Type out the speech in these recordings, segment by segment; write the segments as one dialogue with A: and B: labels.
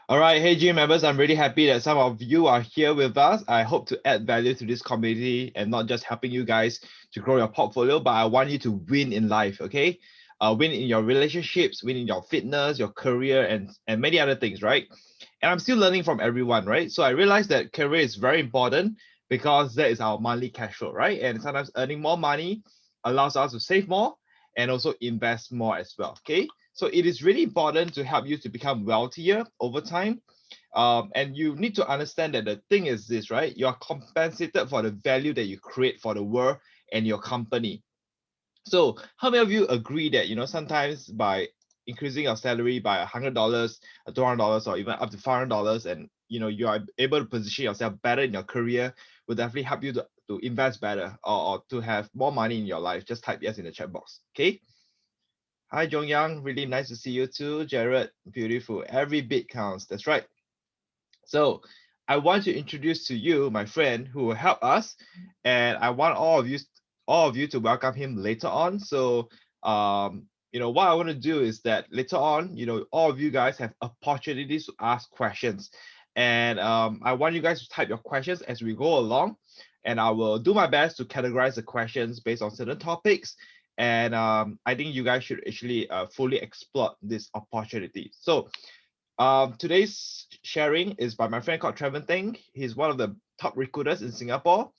A: All right, hey GIM members, I'm really happy that some of you are here with us. I hope to add value to this community and not just helping you guys to grow your portfolio, but I want you to win in life, okay? Win in your relationships, win in your fitness, your career, and many other things, right? And I'm still learning from everyone, right? So I realized that career is very important because that is our monthly cash flow, right? And sometimes earning more money allows us to save more and also invest more as well, okay? So it is really important to help you to become wealthier over time. And you need to understand that the thing is this, right? You are compensated for the value that you create for the world and your company. So how many of you agree that, sometimes by increasing your salary by $100, $200, or even up to $500, and, you are able to position yourself better in your career, will definitely help you to invest better or to have more money in your life? Just type yes in the chat box, okay? Hi, Jong Yang. Really nice to see you too. Jared, beautiful. Every bit counts. That's right. So I want to introduce to you my friend who will help us, and I want all of you to welcome him later on. So what I want to do is that later on, all of you guys have opportunities to ask questions, and I want you guys to type your questions as we go along, and I will do my best to categorize the questions based on certain topics. And I think you guys should actually fully exploit this opportunity. So today's sharing is by my friend called Traven. He's one of the top recruiters in Singapore.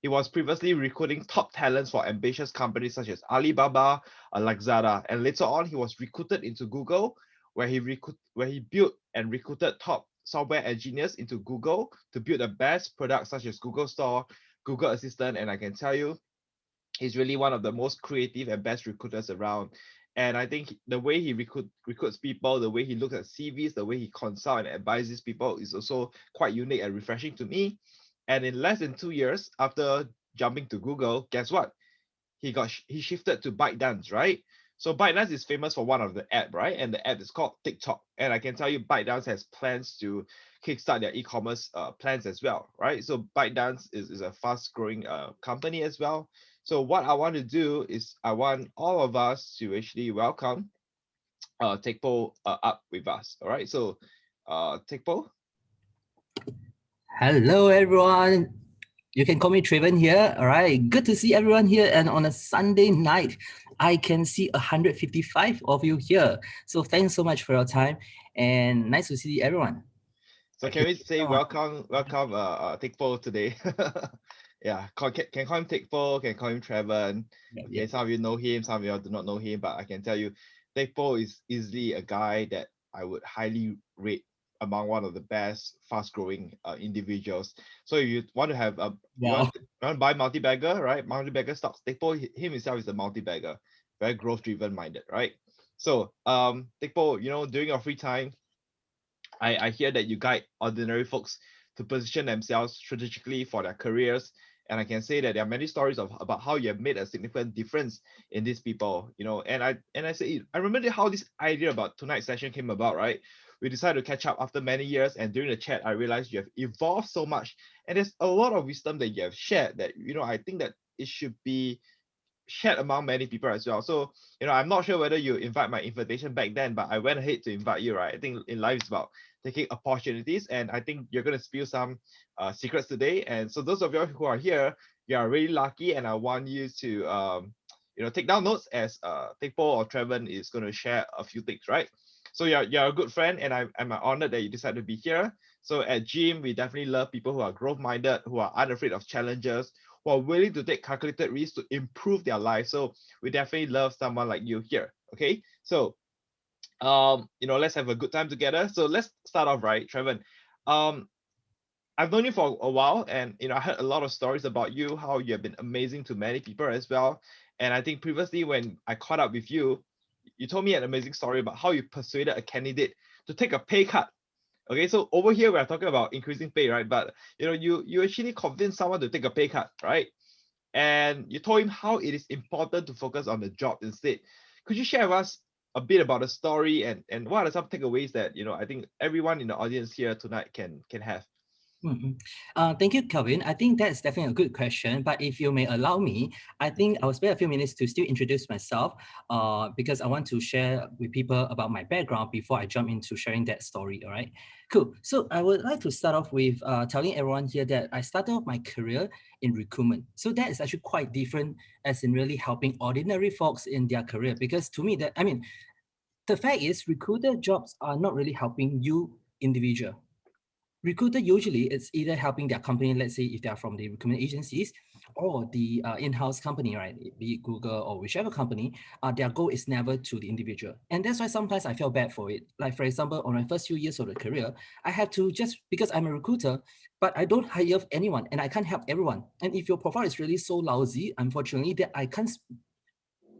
A: He was previously recruiting top talents for ambitious companies such as Alibaba, Lazada, and later on he was recruited into Google, where he built and recruited top software engineers into Google to build the best products such as Google Store, Google Assistant, and I can tell you he's really one of the most creative and best recruiters around. And I think the way he recruits people, the way he looks at CVs, the way he consults and advises people is also quite unique and refreshing to me. And in less than 2 years after jumping to Google, guess what? He shifted to ByteDance, right? So ByteDance is famous for one of the app, right? And the app is called TikTok. And I can tell you, ByteDance has plans to kickstart their e-commerce plans as well, right? So ByteDance is a fast-growing company as well. So what I want to do is I want all of us to actually welcome Tekpo up with us. All right. So Tekpo.
B: Hello, everyone. You can call me Traven here. All right. Good to see everyone here. And on a Sunday night, I can see 155 of you here. So thanks so much for your time and nice to see everyone.
A: So can we say welcome Tekpo today? Yeah, can call him Tekpo, can call him Traven. Okay, some of you know him, some of you do not know him, but I can tell you Tekpo is easily a guy that I would highly rate among one of the best fast-growing individuals. So if you want to have you want to buy multi-bagger, right? Multi-bagger stocks, Tekpo him himself is a multi-bagger, very growth-driven minded, right? So Tekpo, during your free time, I hear that you guide ordinary folks to position themselves strategically for their careers. And I can say that there are many stories about how you have made a significant difference in these people, and I say I remember how this idea about tonight's session came about, right? We decided to catch up after many years, and during the chat, I realized you have evolved so much, and there's a lot of wisdom that you have shared that I think that it should be shared among many people as well. So, I'm not sure whether you invite my invitation back then, but I went ahead to invite you, right? I think in life it's about taking opportunities, and I think you're going to spill some secrets today. And so those of you who are here, you are really lucky, and I want you to take down notes as Tekpo or Traven is going to share a few things, right? So you're a good friend, and I'm honored that you decided to be here. So at GIM, we definitely love people who are growth-minded, who are unafraid of challenges, who are willing to take calculated risks to improve their life. So we definitely love someone like you here. Okay, so let's have a good time together. So let's start off, right, Traven. Um, I've known you for a while, and I heard a lot of stories about you, how you have been amazing to many people as well. And I think previously when I caught up with you, you told me an amazing story about how you persuaded a candidate to take a pay cut. Okay, so over here we are talking about increasing pay, right? But you actually convinced someone to take a pay cut, right? And you told him how it is important to focus on the job instead. Could you share with us a bit about the story and what are some takeaways that I think everyone in the audience here tonight can have?
B: Thank you, Kelvin. I think that's definitely a good question. But if you may allow me, I think I'll spend a few minutes to still introduce myself because I want to share with people about my background before I jump into sharing that story. All right, cool. So I would like to start off with telling everyone here that I started off my career in recruitment. So that is actually quite different as in really helping ordinary folks in their career. Because to me, the fact is recruiter jobs are not really helping you individual. Recruiter usually it's either helping their company, let's say if they are from the recruitment agencies or the in-house company, right? Be it Google or whichever company, their goal is never to the individual. And that's why sometimes I feel bad for it. Like for example, on my first few years of the career, I had to just because I'm a recruiter, but I don't hire anyone and I can't help everyone. And if your profile is really so lousy, unfortunately, that I can't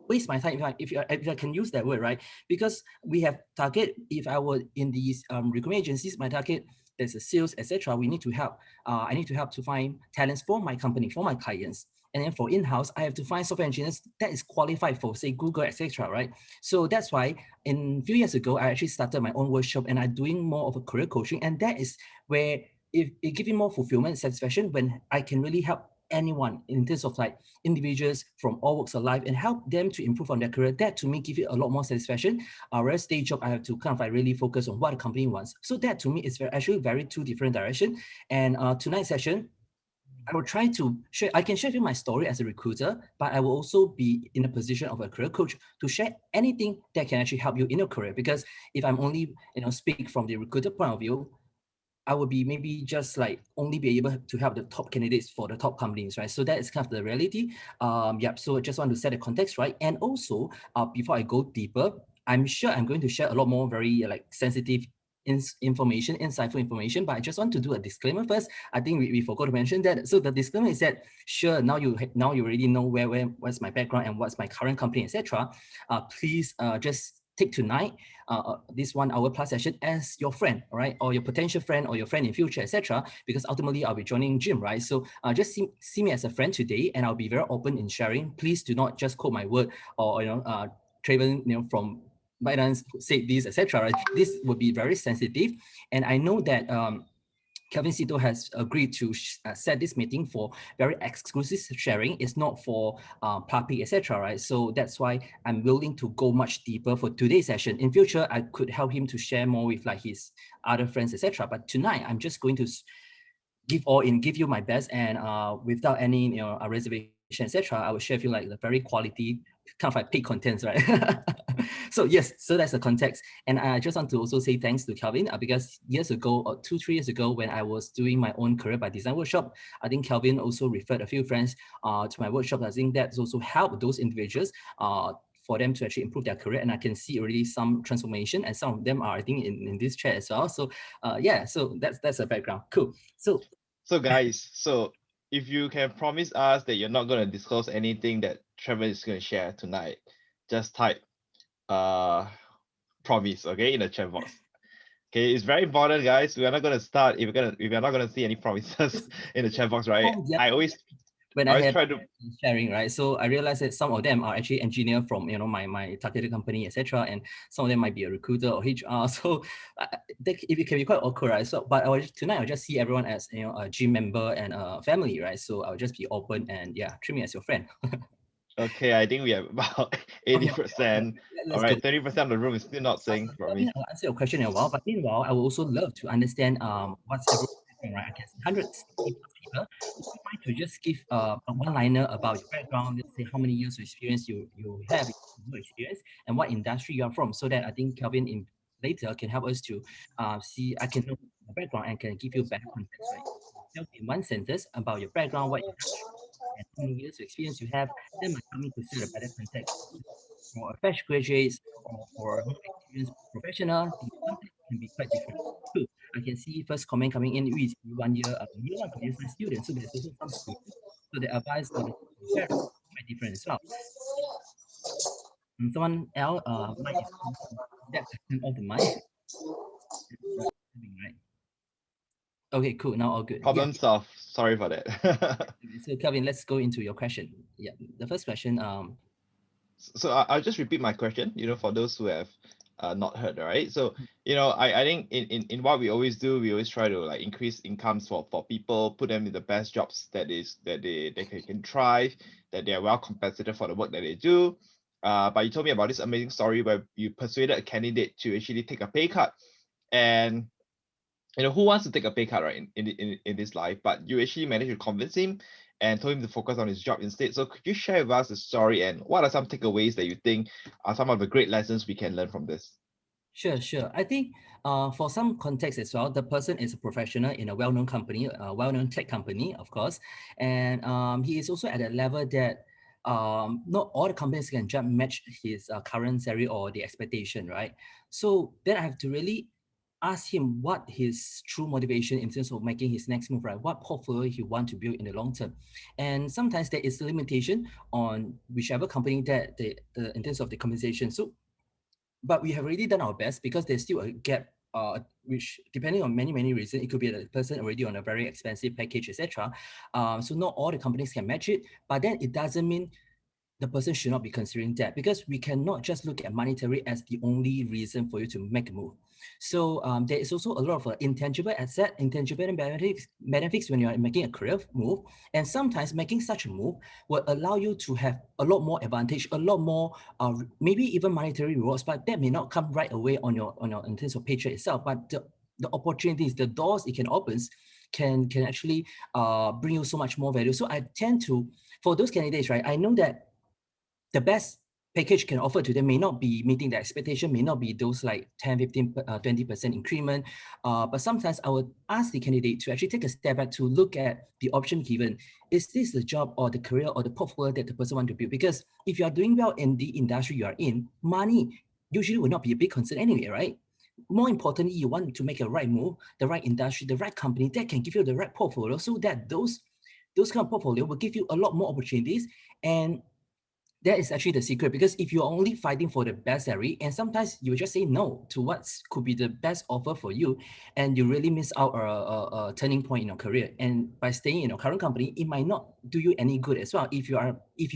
B: waste my time if I can use that word, right? Because we have target. If I were in these recruitment agencies, my target there's a sales, etc. We need to help. I need to help to find talents for my company, for my clients. And then for in-house, I have to find software engineers that is qualified for, say, Google, etc. Right? So that's why in a few years ago, I actually started my own workshop and I'm doing more of a career coaching. And that is where it gives me more fulfillment and satisfaction when I can really help anyone in terms of like individuals from all walks of life and help them to improve on their career. That to me give it a lot more satisfaction. Whereas day job, I have to kind of like really focus on what the company wants. So that to me is actually very two different direction. And tonight's session, I will try to share, I can share with you my story as a recruiter, but I will also be in a position of a career coach to share anything that can actually help you in your career. Because if I'm only, speak from the recruiter point of view, I would be maybe just like only be able to help the top candidates for the top companies, right? So that is kind of the reality. Yep. So I just want to set a context, right? And also, before I go deeper, I'm sure I'm going to share a lot more very like sensitive information, insightful information. But I just want to do a disclaimer first. I think we forgot to mention that. So the disclaimer is that sure now you already know what's my background and what's my current company, etc. Please just take tonight this 1 hour plus session as your friend, all right, or your potential friend or your friend in future, etc. Because ultimately I'll be joining GIM, right? So just see me as a friend today, and I'll be very open in sharing. Please do not just quote my word or Traven, from Binance said this, etc. Right? This would be very sensitive, and I know that Kelvin Sito has agreed to set this meeting for very exclusive sharing. It's not for public, etc. Right? So that's why I'm willing to go much deeper for today's session. In future, I could help him to share more with like his other friends, etc. But tonight, I'm just going to give you my best, and without any reservation, etc. I will share with you like the very quality kind of like paid contents, right? So yes, so that's the context. And I just want to also say thanks to Kelvin because years ago, or 2-3 years ago, when I was doing my own career by design workshop, I think Kelvin also referred a few friends to my workshop. I think that's also helped those individuals for them to actually improve their career. And I can see already some transformation, and some of them are, I think, in this chat as well. So yeah, so that's a background. Cool.
A: So guys, so if you can promise us that you're not going to disclose anything that Trevor is going to share tonight, just type promise, okay, in the chat box. Okay, it's very important, guys. We are not going to start if you're not going to see any promises in the chat box, right?
B: Oh, yeah.
A: I always
B: when
A: I
B: I
A: always
B: had
A: try to
B: sharing, right? So I realized that some of them are actually engineer from my targeted company, etc. And some of them might be a recruiter or HR. So it can be quite awkward, right? So but tonight I'll just see everyone as a GIM member and a family, right? So I'll just be open and yeah, treat me as your friend.
A: Okay, I think we have about 80%. All
B: Let's go.
A: right, 30% of the room is still not saying promise.
B: I'll answer your question in a while, but meanwhile, I would also love to understand what's everyone's background, right? I can see 160 plus people. Would you mind to just give a one-liner about your background, let's say how many years of experience you have, your experience, and what industry you are from, so that I think Kelvin in later can help us to see, I can know your background and can give you better context, right? Tell me in one sentence about your background, what industry, and how many years of experience you have, that might help me to set a better context for a fresh graduates or a more experienced professional, the context can be quite different. Too. I can see first comment coming in is year one computer science student. So there's also some students. So the advice or the parents are quite different as well. And someone else, mic is that turn off the mic. Right. Okay, cool. Now all good. Yeah.
A: Problem solved. Sorry for that.
B: So Kelvin, let's go into your question. Yeah. The first question,
A: So I'll just repeat my question, for those who have not hurt, right? So I think in what we always do, we always try to like increase incomes for people, put them in the best jobs that they can thrive, that they are well compensated for the work that they do. But you told me about this amazing story where you persuaded a candidate to actually take a pay cut, and who wants to take a pay cut, right, in this life? But you actually managed to convince him and told him to focus on his job instead. So could you share with us the story, and what are some takeaways that you think are some of the great lessons we can learn from this?
B: Sure. I think for some context as well, the person is a professional in a well-known company, a well-known tech company, of course. And he is also at a level that not all the companies can just match his current salary or the expectation, right? So then I have to really ask him what his true motivation in terms of making his next move, right? What portfolio he want to build in the long term. And sometimes there is a limitation on whichever company that in terms of the compensation. So but we have already done our best because there's still a gap, which depending on many reasons, it could be the person already on a very expensive package, etc. So not all the companies can match it, but then it doesn't mean the person should not be considering that, because we cannot just look at monetary as the only reason for you to make a move. So there is also a lot of intangible asset, intangible benefits when you are making a career move. And sometimes making such a move will allow you to have a lot more advantage, a lot more, maybe even monetary rewards, but that may not come right away on your in terms of paycheck itself. But the opportunities, the doors it can open, can actually bring you so much more value. So I tend to, for those candidates, right, I know that the best package can offer to them may not be meeting the expectation, may not be those like 10, 15, 20% increment. But sometimes I would ask the candidate to actually take a step back to look at the option given. Is this the job or the career or the portfolio that the person want to build? Because if you are doing well in the industry you are in, money usually will not be a big concern anyway, right? More importantly, you want to make a right move, the right industry, the right company that can give you the right portfolio, so that those kind of portfolio will give you a lot more opportunities. And that is actually the secret, because if you're only fighting for the best salary, and sometimes you just say no to what could be the best offer for you, and you really miss out a turning point in your career. And by staying in your current company, it might not do you any good as well. If you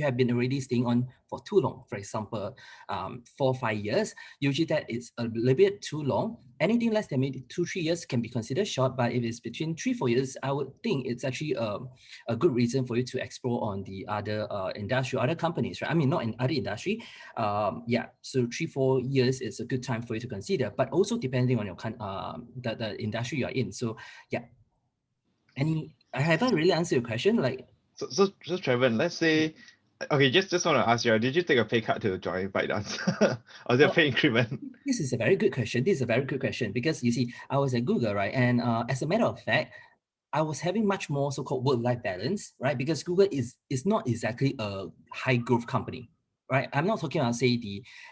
B: have been already staying on for too long, for example, 4 or 5 years, usually that is a little bit too long. Anything less than maybe 2-3 years can be considered short, but if it's between 3-4 years, I would think it's actually a good reason for you to explore on the other industry, other companies, right? I mean, not in other industry. Yeah, so 3-4 years is a good time for you to consider, but also depending on your the industry you are in. So yeah, I haven't really answered your question. Like,
A: So Traven, let's say, okay, just want to ask you, did you take a pay cut to join ByteDance? Or is there a pay increment?
B: this is a very good question. This is a very good question, because you see, I was at Google, right? And as a matter of fact, I was having much more so-called work-life balance, right? Because Google is not exactly a high-growth company, right? I'm not talking about, say,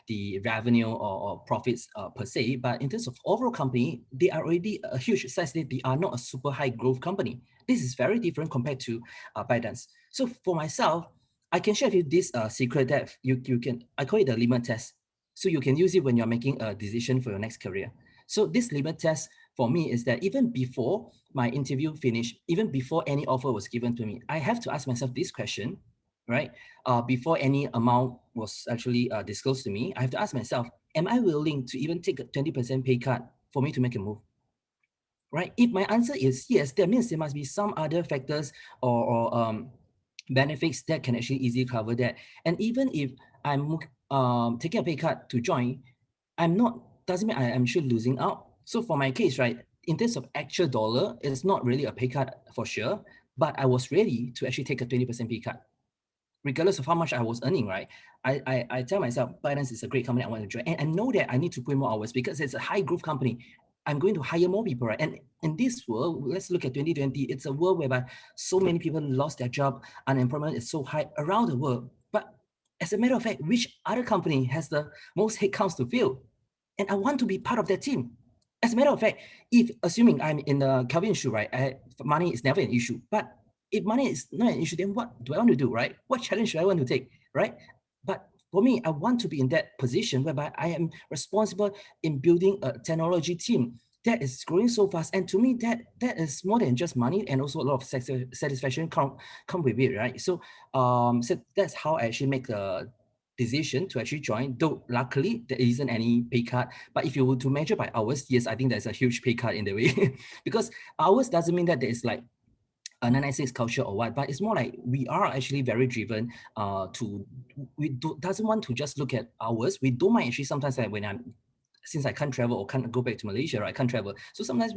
B: the revenue or profits per se, but in terms of overall company, they are already a huge size. They are not a super high-growth company. This is very different compared to ByteDance. So for myself, I can share with you this secret that you can, I call it the limit test. So you can use it when you're making a decision for your next career. So this limit test for me is that even before my interview finished, even before any offer was given to me, I have to ask myself this question, right? Before any amount was actually disclosed to me, I have to ask myself, am I willing to even take a 20% pay cut for me to make a move? Right? If my answer is yes, that means there must be some other factors or benefits that can actually easily cover that. And even if I'm taking a pay cut to join, doesn't mean I'm sure losing out. So for my case, right, in terms of actual dollar, it's not really a pay cut for sure, but I was ready to actually take a 20% pay cut, regardless of how much I was earning, right? I tell myself, ByteDance is a great company I want to join. And I know that I need to put more hours because it's a high growth company. I'm going to hire more people, right? And in this world, let's look at 2020. It's a world whereby so many people lost their job. Unemployment is so high around the world. But as a matter of fact, which other company has the most headcounts to fill? And I want to be part of that team. As a matter of fact, if assuming I'm in the Calvin shoe, right, money is never an issue. But if money is not an issue, then what do I want to do, right? What challenge should I want to take, right? But for me, I want to be in that position whereby I am responsible in building a technology team that is growing so fast. And to me, that is more than just money, and also a lot of satisfaction come with it, right? So that's how I actually make the decision to actually join, though luckily there isn't any pay cut. But if you were to measure by hours, yes, I think there's a huge pay cut in the way because hours doesn't mean that there is like a 996 culture or what, but it's more like we are actually very driven doesn't want to just look at hours. We don't mind actually sometimes like when since I can't travel or can't go back to Malaysia, right? I can't travel. So sometimes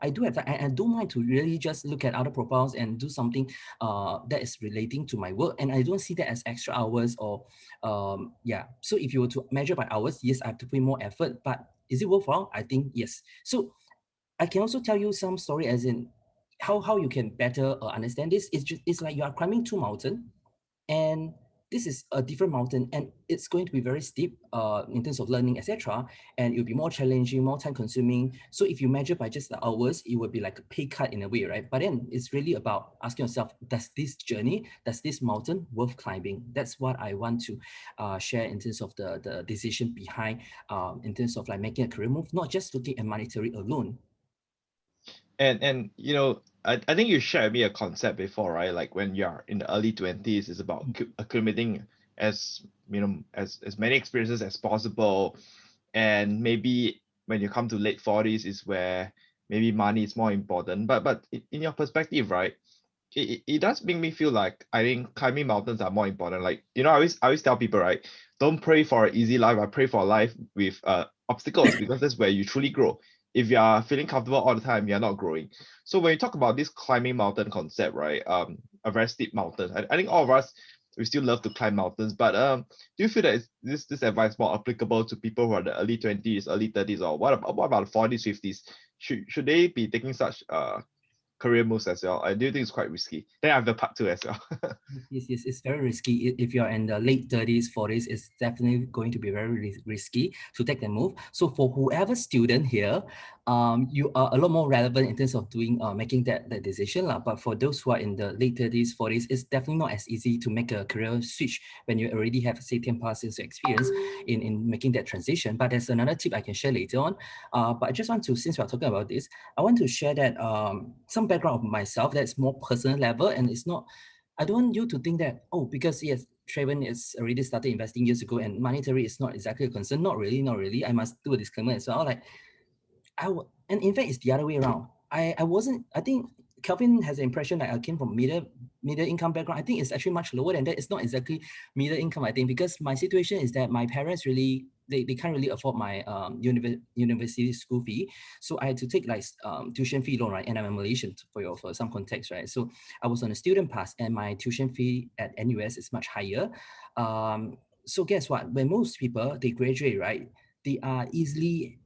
B: I do have that. I don't mind to really just look at other profiles and do something that is relating to my work. And I don't see that as extra hours or, yeah. So if you were to measure by hours, yes, I have to put in more effort, but is it worthwhile? I think yes. So I can also tell you some story as in how you can better understand this. It's like you are climbing two mountains, and this is a different mountain, and it's going to be very steep in terms of learning, etc. And it will be more challenging, more time consuming. So if you measure by just the hours, it would be like a pay cut in a way, right? But then it's really about asking yourself, does this mountain worth climbing? That's what I want to share in terms of the decision behind in terms of like making a career move, not just looking at monetary alone.
A: And I think you shared me a concept before, right? Like when you're in the early 20s, it's about accumulating as as many experiences as possible. And maybe when you come to late 40s is where maybe money is more important. But in your perspective, right? It does make me feel like I think climbing mountains are more important. Like, I always tell people, right? Don't pray for an easy life, but pray for a life with obstacles, because that's where you truly grow. If you are feeling comfortable all the time, you're not growing. So when you talk about this climbing mountain concept, right? A very steep mountain. I think all of us, we still love to climb mountains, but do you feel that this advice more applicable to people who are the early 20s, early 30s, or what about 40s, 50s? Should they be taking such career moves as well? I do think it's quite risky. Then I have the part two as well.
B: Yes, it's very risky. If you're in the late 30s, 40s, it's definitely going to be very risky to take the move. So for whoever student here, you are a lot more relevant in terms of doing making that decision lah. But for those who are in the late 30s, 40s, it's definitely not as easy to make a career switch when you already have, say, 10 plus years of experience in making that transition. But there's another tip I can share later on. But I just want to, since we're talking about this, I want to share that some background of myself that's more personal level, and it's not, I don't want you to think that, oh, because yes, Traven is already started investing years ago and monetary is not exactly a concern. Not really, not really. I must do a disclaimer as well. Like and in fact, it's the other way around. I wasn't, I think Kelvin has the impression that I came from middle income background. I think it's actually much lower than that. It's not exactly middle income, I think, because my situation is that my parents really, they can't really afford my university school fee. So I had to take like tuition fee loan, right? And I'm a Malaysian for some context, right? So I was on a student pass and my tuition fee at NUS is much higher. So guess what? When most people, they graduate, right? They are easily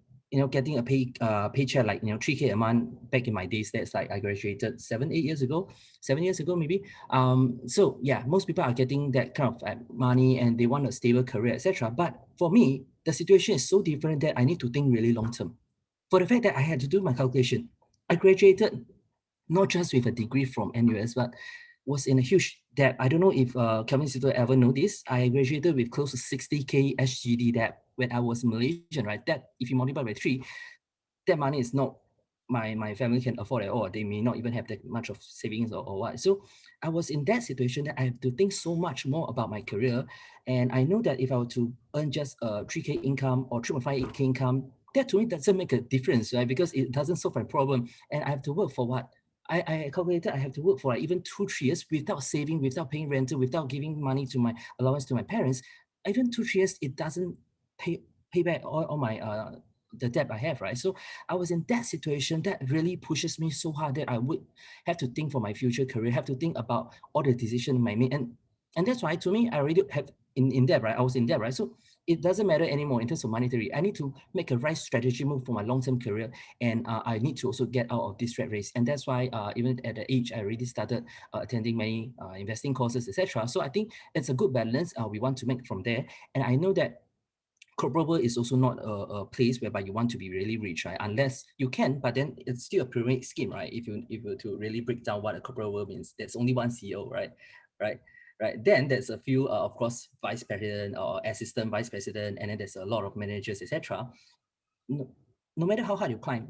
B: getting a paycheck like 3K a month. Back in my days, that's like I graduated 7 years ago maybe. So yeah, most people are getting that kind of money and they want a stable career, etc. But for me, the situation is so different that I need to think really long term. For the fact that I had to do my calculation, I graduated not just with a degree from NUS, but was in a huge debt. I don't know if Kelvin Sitter ever know this. I graduated with close to 60K SGD debt when I was Malaysian, right? That if you multiply by 3, that money is not my family can afford at all. They may not even have that much of savings or what. So I was in that situation that I have to think so much more about my career. And I know that if I were to earn just a 3K income or 3.58K income, that to me doesn't make a difference, right? Because it doesn't solve my problem. And I have to work for what? I calculated I have to work for like even 2-3 years without saving, without paying rental, without giving money to my allowance to my parents. Even 2-3 years, it doesn't pay back all my the debt I have, right? So I was in that situation that really pushes me so hard that I would have to think for my future career, have to think about all the decisions I made. And that's why to me, I already have in debt, right? I was in debt, right? So it doesn't matter anymore in terms of monetary. I need to make a right strategy move for my long-term career. And I need to also get out of this rat race. And that's why even at the age, I already started attending many investing courses, etc. So I think it's a good balance we want to make from there. And I know that corporate world is also not a place whereby you want to be really rich, right? Unless you can, but then it's still a pyramid scheme, right? If you to really break down what a corporate world means, there's only one CEO, right? Right. Right. Then there's a few, of course, vice president or assistant vice president, and then there's a lot of managers, etc. No, no matter how hard you climb,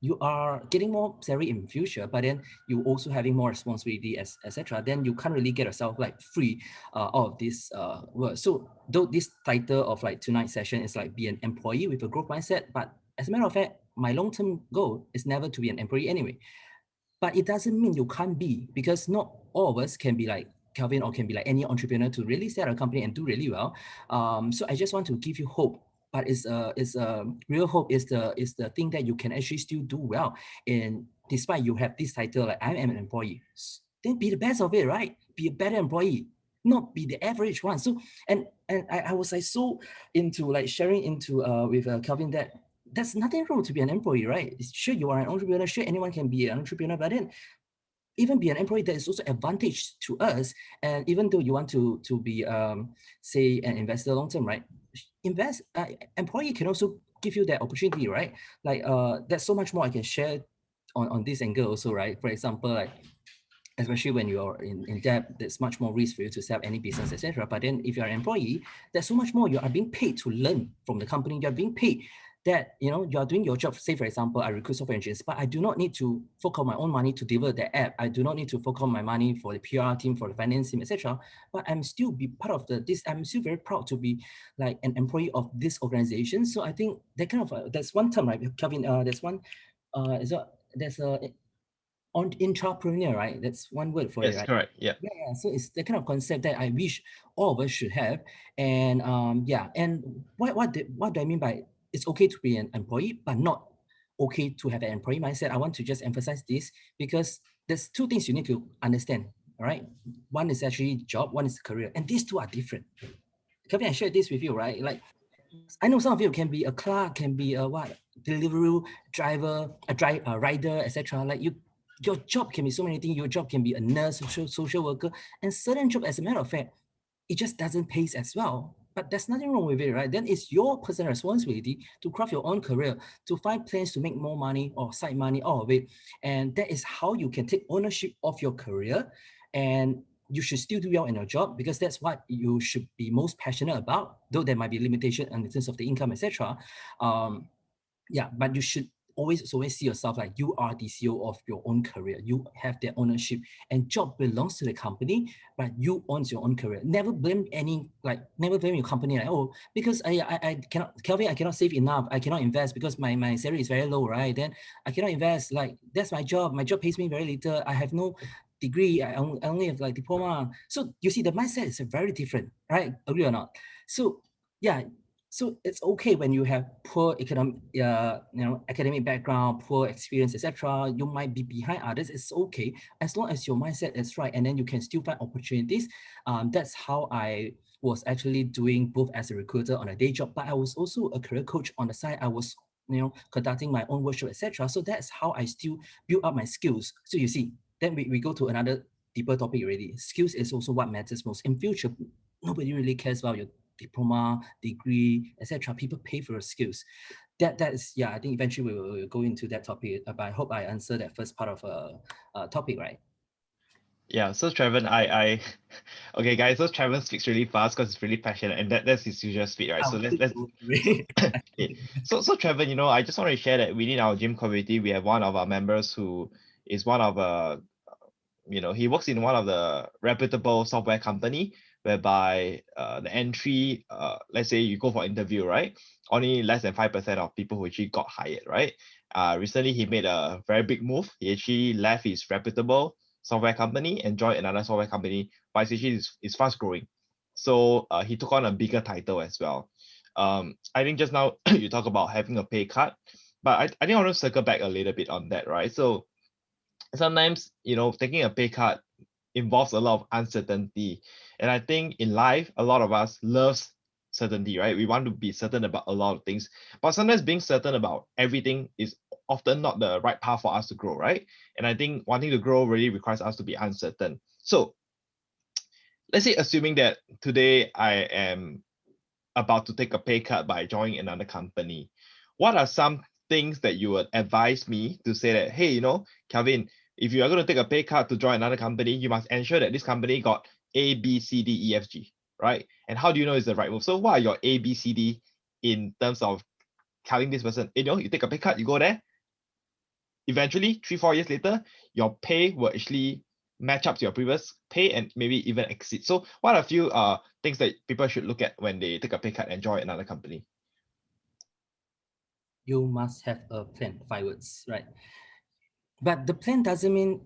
B: you are getting more salary in future, but then you also having more responsibility, etc. Then you can't really get yourself like free out of this work. So though this title of like tonight's session is like be an employee with a growth mindset, but as a matter of fact, my long-term goal is never to be an employee anyway. But it doesn't mean you can't be, because not all of us can be like Kelvin or can be like any entrepreneur to really start a company and do really well. So I just want to give you hope, but it's real hope is the thing that you can actually still do well. And despite you have this title like I am an employee, then be the best of it, right? Be a better employee, not be the average one. So and I was like so into like sharing into with Kelvin that there's nothing wrong to be an employee, right? Sure, you are an entrepreneur. Sure, anyone can be an entrepreneur, but then even be an employee, there is also advantage to us. And even though you want to be say an investor long term, right? Employee can also give you that opportunity, right? Like there's so much more I can share on this angle also, right? For example, like especially when you're in debt, there's much more risk for you to set up any business, etc. But then if you're an employee, there's so much more. You are being paid to learn from the company. You're being paid that, you know, you're doing your job. Say, for example, I recruit software engineers, but I do not need to fork out my own money to deliver the app. I do not need to fork out my money for the PR team, for the finance team, etc. But I'm still be part of this. I'm still very proud to be like an employee of this organization. So I think that kind of, that's one term, right, Kevin? There's one, there's a on intrapreneur, right? That's one word for it,
A: Yes,
B: right?
A: correct. Yeah.
B: Yeah. So it's the kind of concept that I wish all of us should have. And yeah. And what do I mean by it's okay to be an employee, but not okay to have an employee mindset? I want to just emphasize this because there's two things you need to understand. All right. One is actually job, one is career, and these two are different. Kevin, I shared this with you, right? Like, I know some of you can be a clerk, can be a what, delivery driver, a rider, etc. Like your job can be so many things. Your job can be a nurse, social worker, and certain job, as a matter of fact, it just doesn't pay as well. But there's nothing wrong with it, right? Then it's your personal responsibility to craft your own career, to find plans to make more money or side money, all of it. And that is how you can take ownership of your career. And you should still do well in your job because that's what you should be most passionate about, though there might be limitation in terms of the income, etc. Yeah, but you should always see yourself like you are the CEO of your own career. You have that ownership, and job belongs to the company, but you own your own career. Never blame never blame your company like, oh, because I cannot, Kelvin, I cannot save enough, I cannot invest because my salary is very low, right? Then I cannot invest. Like, that's my job. My job pays me very little. I have no degree. I only have like diploma. So you see, the mindset is very different, right? Agree or not? So yeah, so it's okay when you have poor academic background, poor experience, etc. You might be behind others. It's okay as long as your mindset is right, and then you can still find opportunities. That's how I was actually doing both as a recruiter on a day job, but I was also a career coach on the side. I was conducting my own workshop, etc. So that's how I still build up my skills. So you see, then we go to another deeper topic already. Skills is also what matters most in future. Nobody really cares about your diploma, degree, etc. People pay for your skills. That is, yeah, I think eventually we will go into that topic. But I hope I answer that first part of a topic, right?
A: Yeah. So Traven, I okay guys, so Traven speaks really fast because he's really passionate and that's his usual speed, right? So let's so okay. So Traven, I just want to share that within our gym community, we have one of our members who is one of he works in one of the reputable software company whereby the entry, let's say you go for interview, right? Only less than 5% of people who actually got hired, right? Recently he made a very big move. He actually left his reputable software company and joined another software company, but it's actually is fast growing. So he took on a bigger title as well. I think just now you talk about having a pay cut, but I think I want to circle back a little bit on that, right? So sometimes taking a pay cut involves a lot of uncertainty, and I think in life a lot of us loves certainty, right? We want to be certain about a lot of things, but sometimes being certain about everything is often not the right path for us to grow, right? And I think wanting to grow really requires us to be uncertain. So let's say assuming that today I am about to take a pay cut by joining another company, what are some things that you would advise me to say that, hey, Calvin, if you are going to take a pay cut to join another company, you must ensure that this company got A, B, C, D, E, F, G, right? And how do you know it's the right move? So what are your A, B, C, D in terms of telling this person, you take a pay cut, you go there, eventually 3-4 years later, your pay will actually match up to your previous pay and maybe even exceed. So what are a few things that people should look at when they take a pay cut and join another company?
B: You must have a plan, 5 words, right? But the plan doesn't mean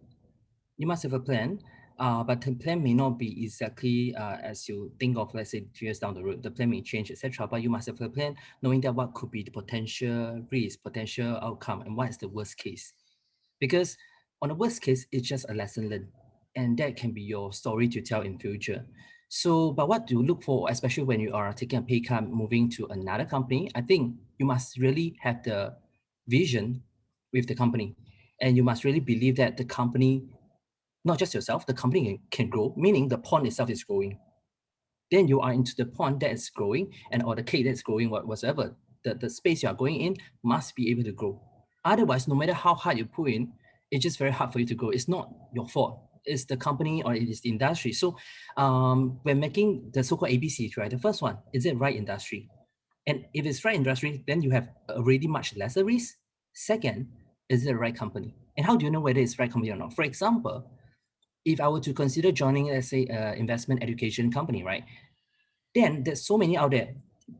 B: you must have a plan, but the plan may not be exactly as you think of, let's say, 2 years down the road. The plan may change, etc. But you must have a plan, knowing that what could be the potential risk, potential outcome, and what is the worst case. Because on the worst case, it's just a lesson learned, and that can be your story to tell in future. So, but what to look for, especially when you are taking a pay cut, moving to another company, I think you must really have the vision with the company, and you must really believe that the company, not just yourself, the company can grow, meaning the pond itself is growing. Then you are into the pond that is growing, and or the cake that's growing, whatsoever. The space you are going in must be able to grow. Otherwise, no matter how hard you put in, it's just very hard for you to grow. It's not your fault. It's the company or it is the industry. So when making the so-called ABCs, right? The first one, is it right industry? And if it's right industry, then you have already much lesser risk. Second, is it the right company? And how do you know whether it's right company or not? For example, if I were to consider joining, let's say, investment education company, right? Then there's so many out there,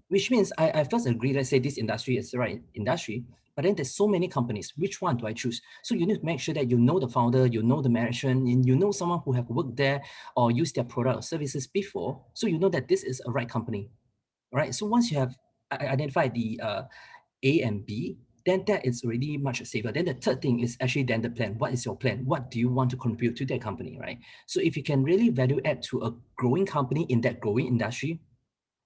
B: which means I first agree, let's say this industry is the right industry, but then there's so many companies. Which one do I choose? So you need to make sure that you know the founder, you know the management, and you know someone who have worked there or used their product or services before. So you know that this is a right company, right? So once you have identified the A and B, then that is already much safer. Then the third thing is actually then the plan. What is your plan? What do you want to contribute to that company, right? So if you can really value add to a growing company in that growing industry,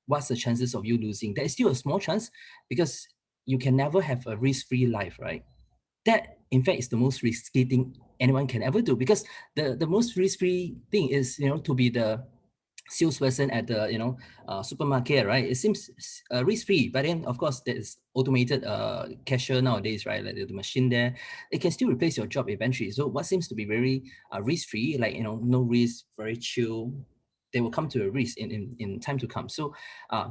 B: what's the chances of you losing? There is still a small chance because you can never have a risk-free life, right? That, in fact, is the most risky thing anyone can ever do, because the most risk-free thing is, to be the salesperson at the supermarket, right? It seems risk-free, but then of course there's automated cashier nowadays, right? Like the machine there, it can still replace your job eventually. So what seems to be very risk-free, like no risk, very chill, they will come to a risk in time to come. So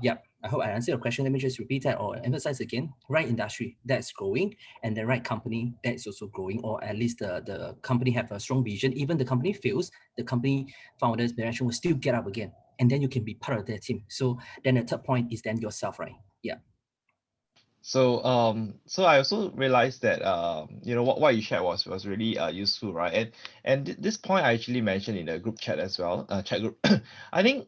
B: yeah, I hope I answered your question. Let me just repeat that or emphasize again. Right industry that's growing, and the right company that is also growing, or at least the company have a strong vision. Even the company fails, the company founders, management will still get up again, and then you can be part of their team. So then the third point is then yourself, right? Yeah.
A: So I also realized that what you shared was really useful, right? And this point I actually mentioned in the group chat as well, chat group. I think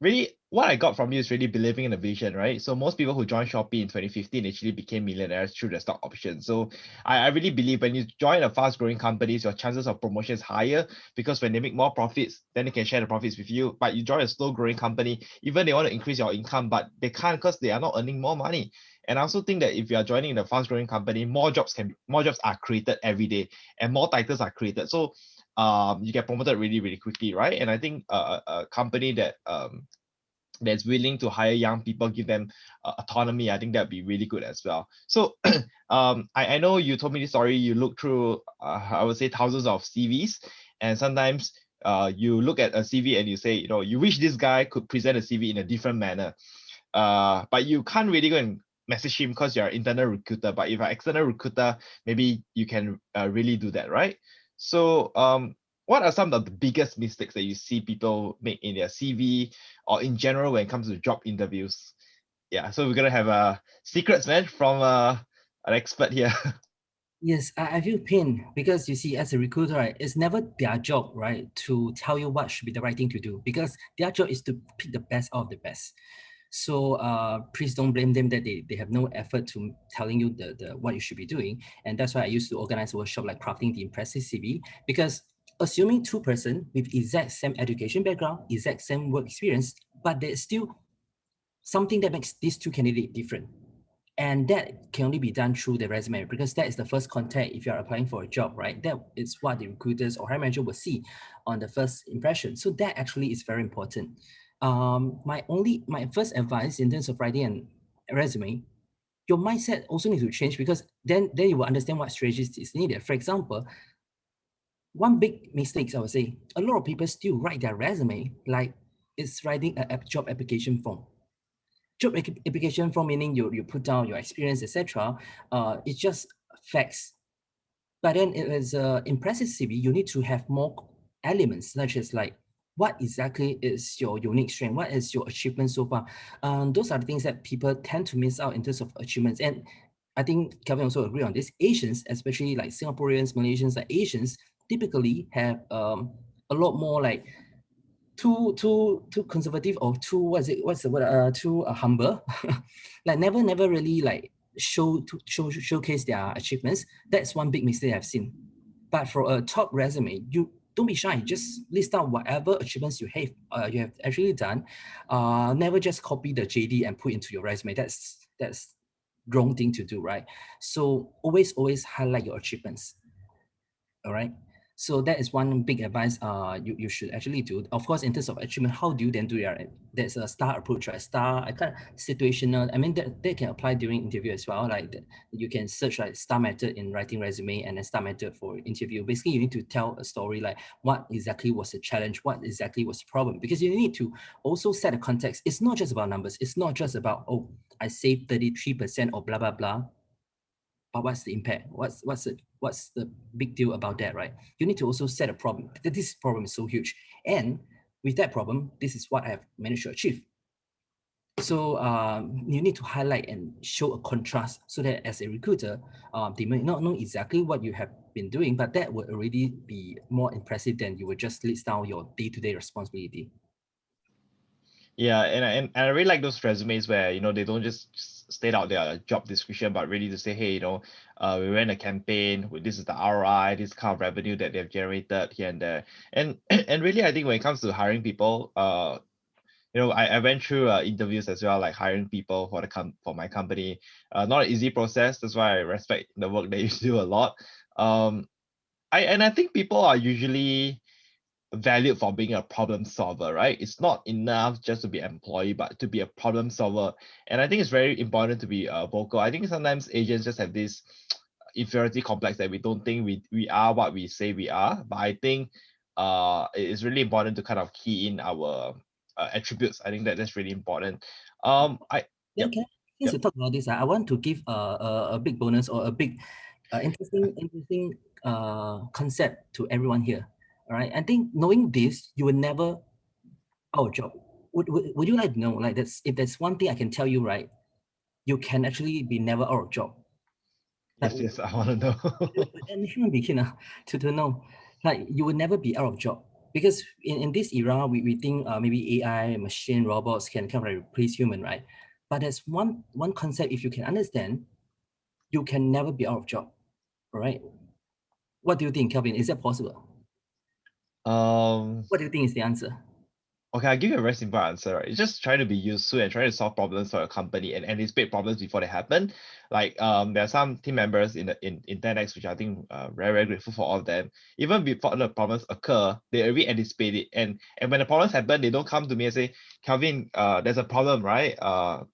A: really what I got from you is really believing in the vision, right? So most people who joined Shopee in 2015 actually became millionaires through the stock option. So I really believe when you join a fast growing companies, your chances of promotion is higher, because when they make more profits, then they can share the profits with you. But you join a slow growing company, even they want to increase your income, but they can't because they are not earning more money. And I also think that if you are joining a fast growing company, more jobs are created every day, and more titles are created. So you get promoted really, really quickly, right? And I think a company that's willing to hire young people, give them autonomy, I think that'd be really good as well. So I know you told me this story, you look through I would say thousands of CVs, and sometimes you look at a CV and you say, you wish this guy could present a CV in a different manner, but you can't really go and message him because you're an internal recruiter. But if you're an external recruiter, maybe you can really do that, right? So what are some of the biggest mistakes that you see people make in their CV or in general when it comes to job interviews? Yeah, so we're gonna have a secrets, man, from an expert here.
B: Yes, I feel pain because you see, as a recruiter, right, it's never their job, right, to tell you what should be the right thing to do, because their job is to pick the best out of the best. So please don't blame them that they have no effort to telling you the what you should be doing. And that's why I used to organize a workshop like crafting the impressive CV, because assuming two person with exact same education background, exact same work experience, but there's still something that makes these two candidates different. And that can only be done through the resume, because that is the first contact if you're applying for a job, right? That is what the recruiters or hiring manager will see on the first impression. So that actually is very important. My first advice in terms of writing a resume, your mindset also needs to change, because then you will understand what strategies is needed. For example, one big mistake I would say, a lot of people still write their resume like it's writing a job application form. Job application form meaning you put down your experience, etc. It's just facts. But then it is an impressive CV, you need to have more elements, such as like, what exactly is your unique strength? What is your achievement so far? Those are the things that people tend to miss out in terms of achievements. And I think Kevin also agree on this. Asians, especially like Singaporeans, Malaysians, like Asians, typically have a lot more like too conservative, or too, what's the word, too humble. Like never really like showcase their achievements. That's one big mistake I've seen. But for a top resume, you don't be shy. Just list out whatever achievements you have actually done. Never just copy the JD and put into your resume. That's wrong thing to do, right? So always highlight your achievements. All right. So that is one big advice you should actually do. Of course, in terms of achievement, how do you then do that? There's a STAR approach, right? STAR, I kind of situational. I mean, that can apply during interview as well. Like you can search like STAR method in writing resume and then STAR method for interview. Basically, you need to tell a story like what exactly was the challenge, what exactly was the problem, because you need to also set a context. It's not just about numbers. It's not just about, oh, I saved 33% or blah, blah, blah. But what's the impact? What's the big deal about that, right? You need to also set a problem. This problem is so huge, and with that problem, this is what I have managed to achieve. So you need to highlight and show a contrast, so that as a recruiter, they may not know exactly what you have been doing, but that would already be more impressive than you would just list down your day-to-day responsibility.
A: Yeah, and I really like those resumes where, you know, they don't just state out their job description, but really to say, hey, you know, we ran a campaign, this is the ROI, this kind of revenue that they've generated here and there. And and really, I think when it comes to hiring people, you know, I went through interviews as well, like hiring people for for my company. Not an easy process. That's why I respect the work that you do a lot. Um, I think people are usually valued for being a problem solver, right? It's not enough just to be an employee, but to be a problem solver. And I think it's very important to be vocal. I think sometimes agents just have this inferiority complex that we don't think we are what we say we are. But I think it's really important to kind of key in our attributes. I think that's really important. I
B: Then
A: Yep.
B: since you talk about this, I want to give a big bonus, or a big interesting concept to everyone here. All right. I think knowing this, you will never out of job. Would you like to know, like, that's, if there's one thing I can tell you, right, you can actually be never out of job. Like,
A: Yes, I want to know.
B: and human being to know, like, you will never be out of job, because in this era we think maybe AI, machine, robots can kind of like replace human, right? But there's one concept, if you can understand, you can never be out of job. All right. What do you think, Kelvin? Is that possible?
A: um
B: What do you think is the answer?
A: Okay, I'll give you a very simple answer, right? It's just trying to be useful and trying to solve problems for your company and anticipate problems before they happen. Like there are some team members in 10x, which I think very grateful for all of them. Even before the problems occur, they already anticipate it. And when the problems happen, they don't come to me and say, Calvin, there's a problem, right?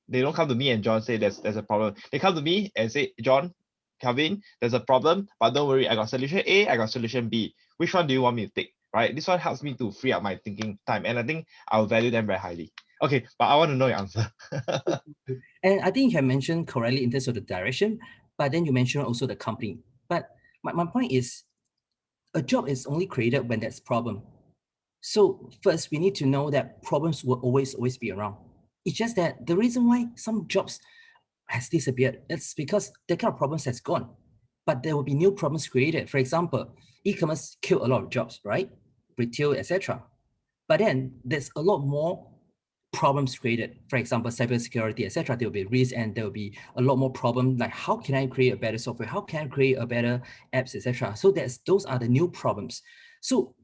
A: They don't come to me and John say there's a problem. They come to me and say, John, Calvin, there's a problem, but don't worry, I got solution A, I got solution B. Which one do you want me to take? Right? This one helps me to free up my thinking time. And I think I'll value them very highly. Okay, but I want to know your answer.
B: And I think you have mentioned correctly in terms of the direction, but then you mentioned also the company. But my point is, a job is only created when there's problem. So first, we need to know that problems will always be around. It's just that the reason why some jobs has disappeared, it's because the kind of problems has gone, but there will be new problems created. For example, e-commerce killed a lot of jobs, right? Retail, etc. But then there's a lot more problems created. For example, cybersecurity, etc. There will be risks, and there will be a lot more problem. Like, how can I create a better software? How can I create a better apps, etc. So those are the new problems. So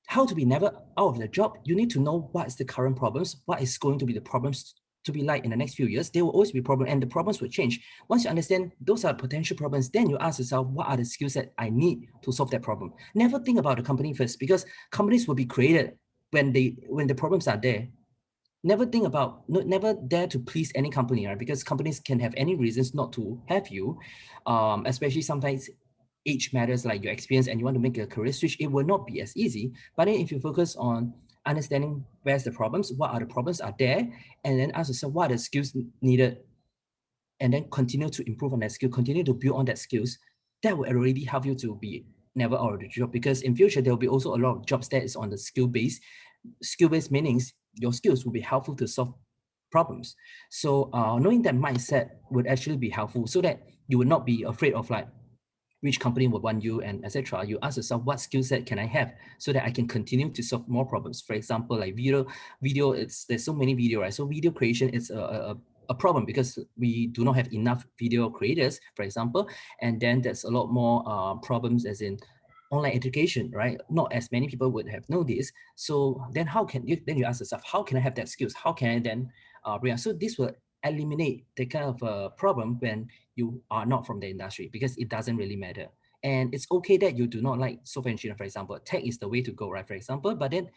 B: how to be never out of the job? You need to know what is the current problems, what is going to be the problems to be like in the next few years. There will always be problems, and the problems will change. Once you understand those are potential problems, then you ask yourself, what are the skills that I need to solve that problem? Never think about the company first, because companies will be created when the problems are there. Never think about, never dare to please any company, right? Because companies can have any reasons not to have you, especially sometimes age matters, like your experience, and you want to make a career switch. It will not be as easy. But then if you focus on understanding where's the problems, what are the problems are there, and then ask yourself what are the skills needed, and then continue to improve on that skill, continue to build on that skills, that will already help you to be never out of the job, because in future there will be also a lot of jobs that is on the skill base. Skill based meanings your skills will be helpful to solve problems. So knowing that mindset would actually be helpful, so that you would not be afraid of like which company would want you and etc. You ask yourself, what skill set can I have so that I can continue to solve more problems? For example, like video, there's so many video, right? So video creation is a problem because we do not have enough video creators, for example, and then there's a lot more problems as in online education, right? Not as many people would have known this. So then how can you, then you ask yourself, how can I have that skills? How can I then bring up? So this will eliminate the kind of problem when you are not from the industry, because it doesn't really matter. And it's okay that you do not like software engineering, for example. Tech is the way to go, right? For example, but then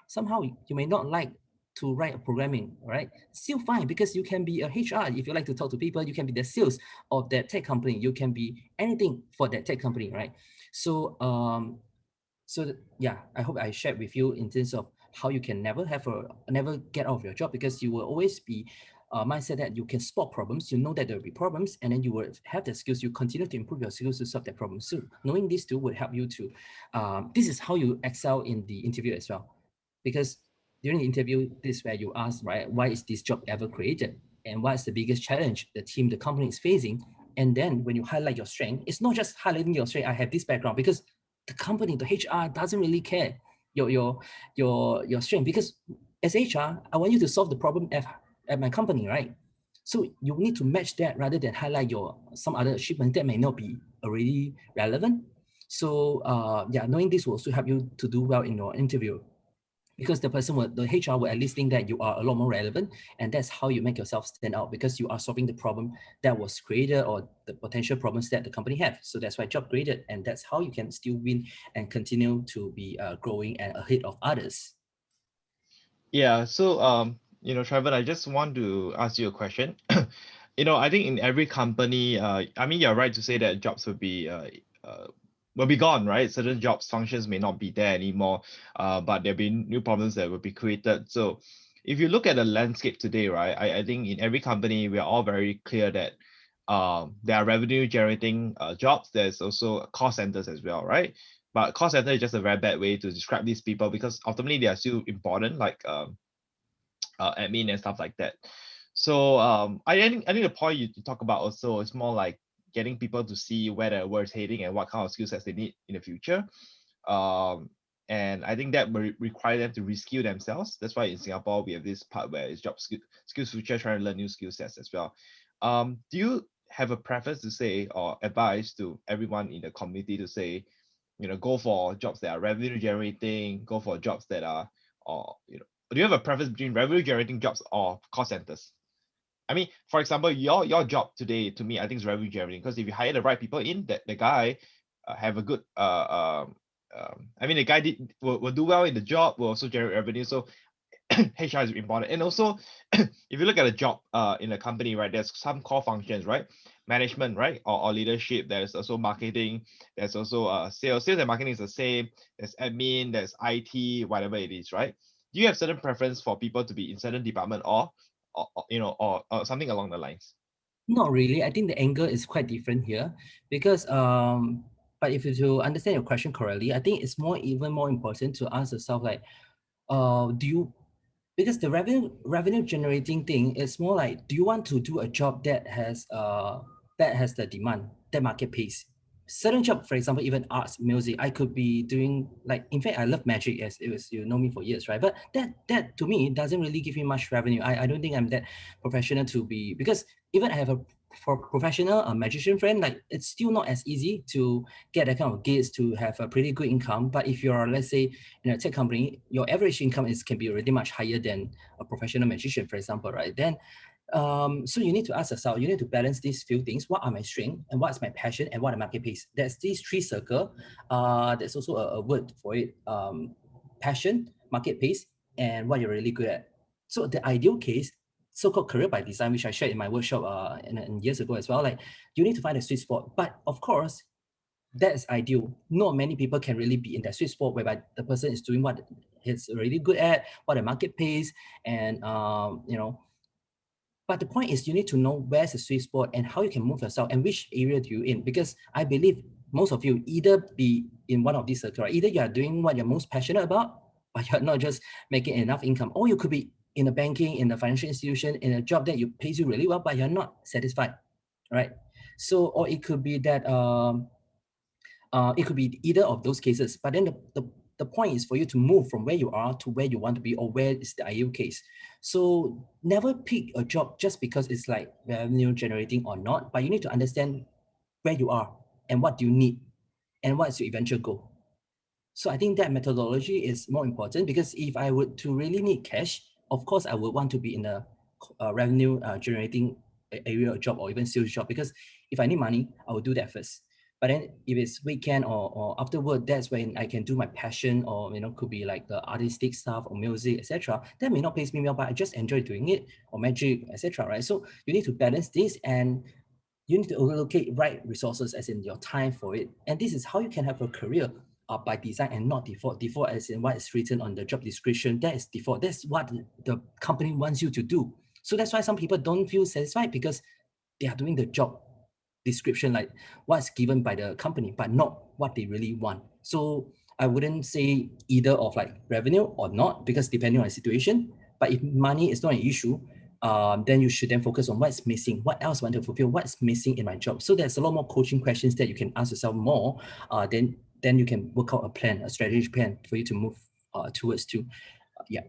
B: somehow you may not like to write a programming, right? Still fine, because you can be a HR if you like to talk to people. You can be the sales of that tech company. You can be anything for that tech company, right? So yeah, I hope I shared with you in terms of how you can never get out of your job, because you will always be mindset that you can spot problems, you know that there will be problems, and then you will have the skills, you continue to improve your skills to solve that problem. So knowing these two would help you to, this is how you excel in the interview as well. Because during the interview, this is where you ask, right, why is this job ever created? And what's the biggest challenge the team, the company is facing? And then when you highlight your strength, it's not just highlighting your strength, I have this background, because the company, the HR doesn't really care your strength, because as HR, I want you to solve the problem at my company, right? So you need to match that rather than highlight your some other achievement that may not be already relevant. So yeah, knowing this will also help you to do well in your interview, because the HR will at least think that you are a lot more relevant, and that's how you make yourself stand out, because you are solving the problem that was created or the potential problems that the company have. So that's why job created, and that's how you can still win and continue to be growing and ahead of others.
A: Yeah, so Traven, I just want to ask you a question. I think in every company, I mean, you're right to say that jobs will be gone, right? Certain jobs functions may not be there anymore, but there'll be new problems that will be created. So if you look at the landscape today, right, I think in every company we are all very clear that there are revenue generating jobs. There's also cost centers as well, right? But cost center is just a very bad way to describe these people, because ultimately they are still important, like admin and stuff like that. So I think the point you talk about also is more like getting people to see where the world's heading and what kind of skill sets they need in the future. Um, and I think that will require them to reskill themselves. That's why in Singapore we have this part where it's skills future, trying to learn new skill sets as well. Do you have a preference to say or advice to everyone in the community to say, go for jobs that are revenue generating, go for jobs that are, or do you have a preference between revenue generating jobs or cost centers? I mean, for example, your job today, to me, I think is revenue generating, because if you hire the right people in, that the guy have a good I mean, the guy will do well in the job, will also generate revenue. So HR is important. And also, if you look at a job in a company, right, there's some core functions, right? Management, right? Or leadership. There's also marketing. There's also sales. Sales and marketing is the same. There's admin, there's IT, whatever it is, right? Do you have certain preference for people to be in certain department, or something along the lines?
B: Not really. I think the angle is quite different here, because but if you to understand your question correctly, I think it's even more important to ask yourself like, do you, because the revenue generating thing is more like, do you want to do a job that has the demand that market pays? Certain job, for example, even arts, music, I could be doing, like, in fact, I love magic, as it was, you know me for years, right? But that to me doesn't really give me much revenue. I don't think I'm that professional to be, because even I have a for professional a magician friend, like, it's still not as easy to get that kind of gigs to have a pretty good income. But if you're, let's say, in a tech company, your average income can be already much higher than a professional magician, for example, right? Then so you need to ask yourself, you need to balance these few things. What are my strengths, and what's my passion, and what are market pace? There's these three circle. There's also a word for it. Passion, market pace, and what you're really good at. So the ideal case, so-called career by design, which I shared in my workshop and years ago as well, like, you need to find a sweet spot. But of course, that's ideal. Not many people can really be in that sweet spot whereby the person is doing what he's really good at, what the market pays, and But the point is you need to know where's the sweet spot and how you can move yourself and which area do you in. Because I believe most of you either be in one of these circles, right? Either you are doing what you're most passionate about, but you're not just making enough income, or you could be in a banking, in a financial institution, in a job that pays you really well, but you're not satisfied, right? So, or it could be that it could be either of those cases. But then the point is for you to move from where you are to where you want to be, or where is the ideal case. So never pick a job just because it's like revenue generating or not, but you need to understand where you are and what do you need and what's your eventual goal. So I think that methodology is more important, because if I would to really need cash, of course I would want to be in a revenue generating area job or even sales job, because if I need money, I will do that first. But then if it's weekend or afterward, that's when I can do my passion, or could be like the artistic stuff or music, etc. That may not pay me well, but I just enjoy doing it, or magic, etc. Right? So you need to balance this, and you need to allocate right resources, as in your time for it. And this is how you can have a career by design and not default. Default as in what is written on the job description. That is default. That's what the company wants you to do. So that's why some people don't feel satisfied, because they are doing the job description, like what's given by the company, but not what they really want. So I wouldn't say either of like revenue or not, because depending on the situation. But if money is not an issue, then you should then focus on what's missing, what else I want to fulfill, what's missing in my job. So there's a lot more coaching questions that you can ask yourself more. Then you can work out a plan, a strategic plan for you to move towards to. Yeah.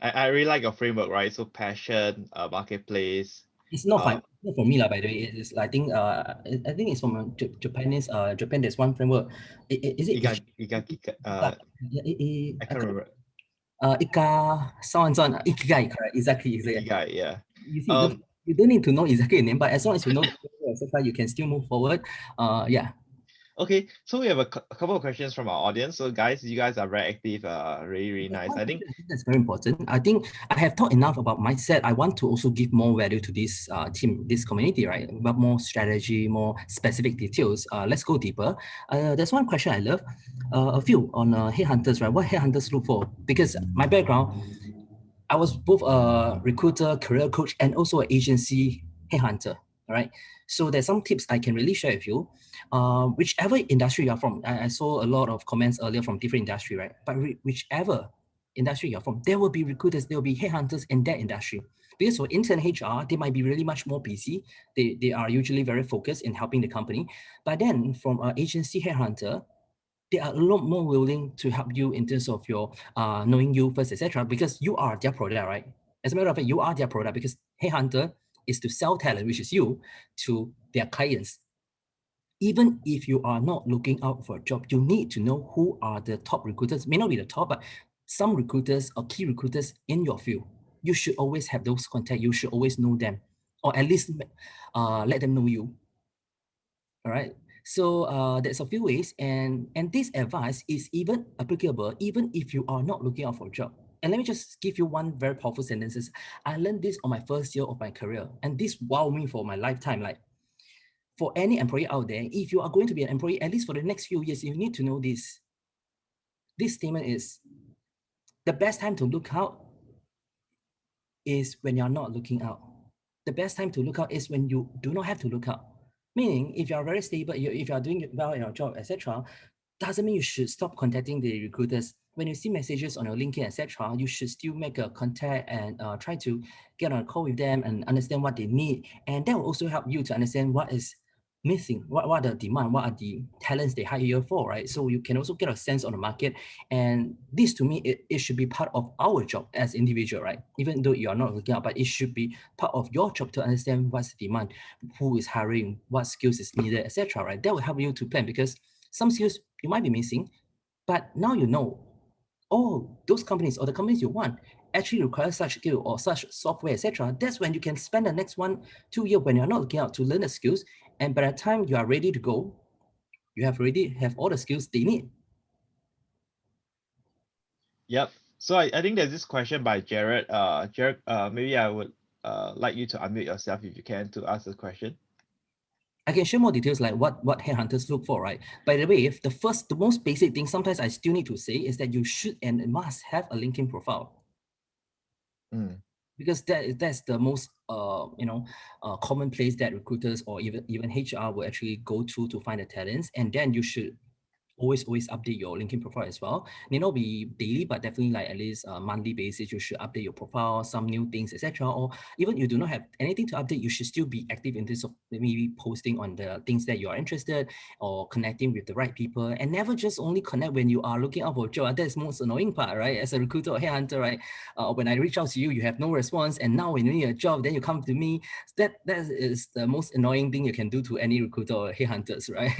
A: I really like your framework, right? So passion, marketplace.
B: It's not fine. Not for me, by the way. It's I think it's from Japanese. Japan. There's one framework. Is it?
A: I can't remember.
B: Ikigai, correct? Exactly.
A: Ikigai, yeah.
B: You see, you don't need to know exactly the name, but as long as you know the framework, etc., you can still move forward. Yeah.
A: Okay, so we have a couple of questions from our audience. So guys, you guys are very active, really nice. I think
B: that's very important. I think I have talked enough about mindset. I want to also give more value to this team, this community, right? But more strategy, more specific details. Let's go deeper. There's one question I love, a few on headhunters, right? What headhunters look for? Because my background, I was both a recruiter, career coach, and also an agency headhunter. All right. So there's some tips I can really share with you. Whichever industry you're from, I saw a lot of comments earlier from different industry, right? But whichever industry you're from, there will be recruiters, there will be headhunters in that industry. Because for intern HR, they might be really much more busy. They are usually very focused in helping the company. But then from an agency headhunter, they are a lot more willing to help you in terms of your knowing you first, etc. Because you are their product, right? As a matter of fact, you are their product, because headhunter is to sell talent, which is you, to their clients. Even if you are not looking out for a job, you need to know who are the top recruiters. May not be the top, but some recruiters or key recruiters in your field. You should always have those contacts. You should always know them, or at least let them know you. All right. So there's a few ways, and this advice is even applicable even if you are not looking out for a job. And let me just give you one very powerful sentences. I learned this on my first year of my career, and this wowed me for my lifetime. Like, for any employee out there, if you are going to be an employee, at least for the next few years, you need to know this. This statement is, the best time to look out is when you're not looking out. The best time to look out is when you do not have to look out. Meaning, if you're very stable, if you're doing well in your job, etc., doesn't mean you should stop contacting the recruiters. When you see messages on your LinkedIn, etc., you should still make a contact and try to get on a call with them and understand what they need. And that will also help you to understand what is missing, what are the demand, what are the talents they hire you for, right? So you can also get a sense on the market. And this, to me, it should be part of our job as individual, right? Even though you are not looking out, but it should be part of your job to understand what's the demand, who is hiring, what skills is needed, etc. Right? That will help you to plan, because some skills you might be missing, but now you know, oh, those companies or the companies you want actually require such skill or such software, etc. That's when you can spend the next 1-2 years when you're not looking out to learn the skills. And by the time you are ready to go, you have already have all the skills they need.
A: Yep. So I think there's this question by Jared. Jared, maybe I would like you to unmute yourself if you can to ask the question.
B: I can share more details like what headhunters look for, right? By the way, if the most basic thing sometimes I still need to say is that you should and must have a LinkedIn profile. because that's the most common place that recruiters or even HR will actually go to find the talents. And then you should always update your LinkedIn profile as well. May not be daily, but definitely like at least a monthly basis, you should update your profile, some new things, etc. Or even you do not have anything to update, you should still be active in terms of maybe posting on the things that you are interested or connecting with the right people, and never just only connect when you are looking out for a job. That's most annoying part, right? As a recruiter or headhunter, right? When I reach out to you, you have no response, and now when you need a job, then you come to me. That is the most annoying thing you can do to any recruiter or headhunters, right?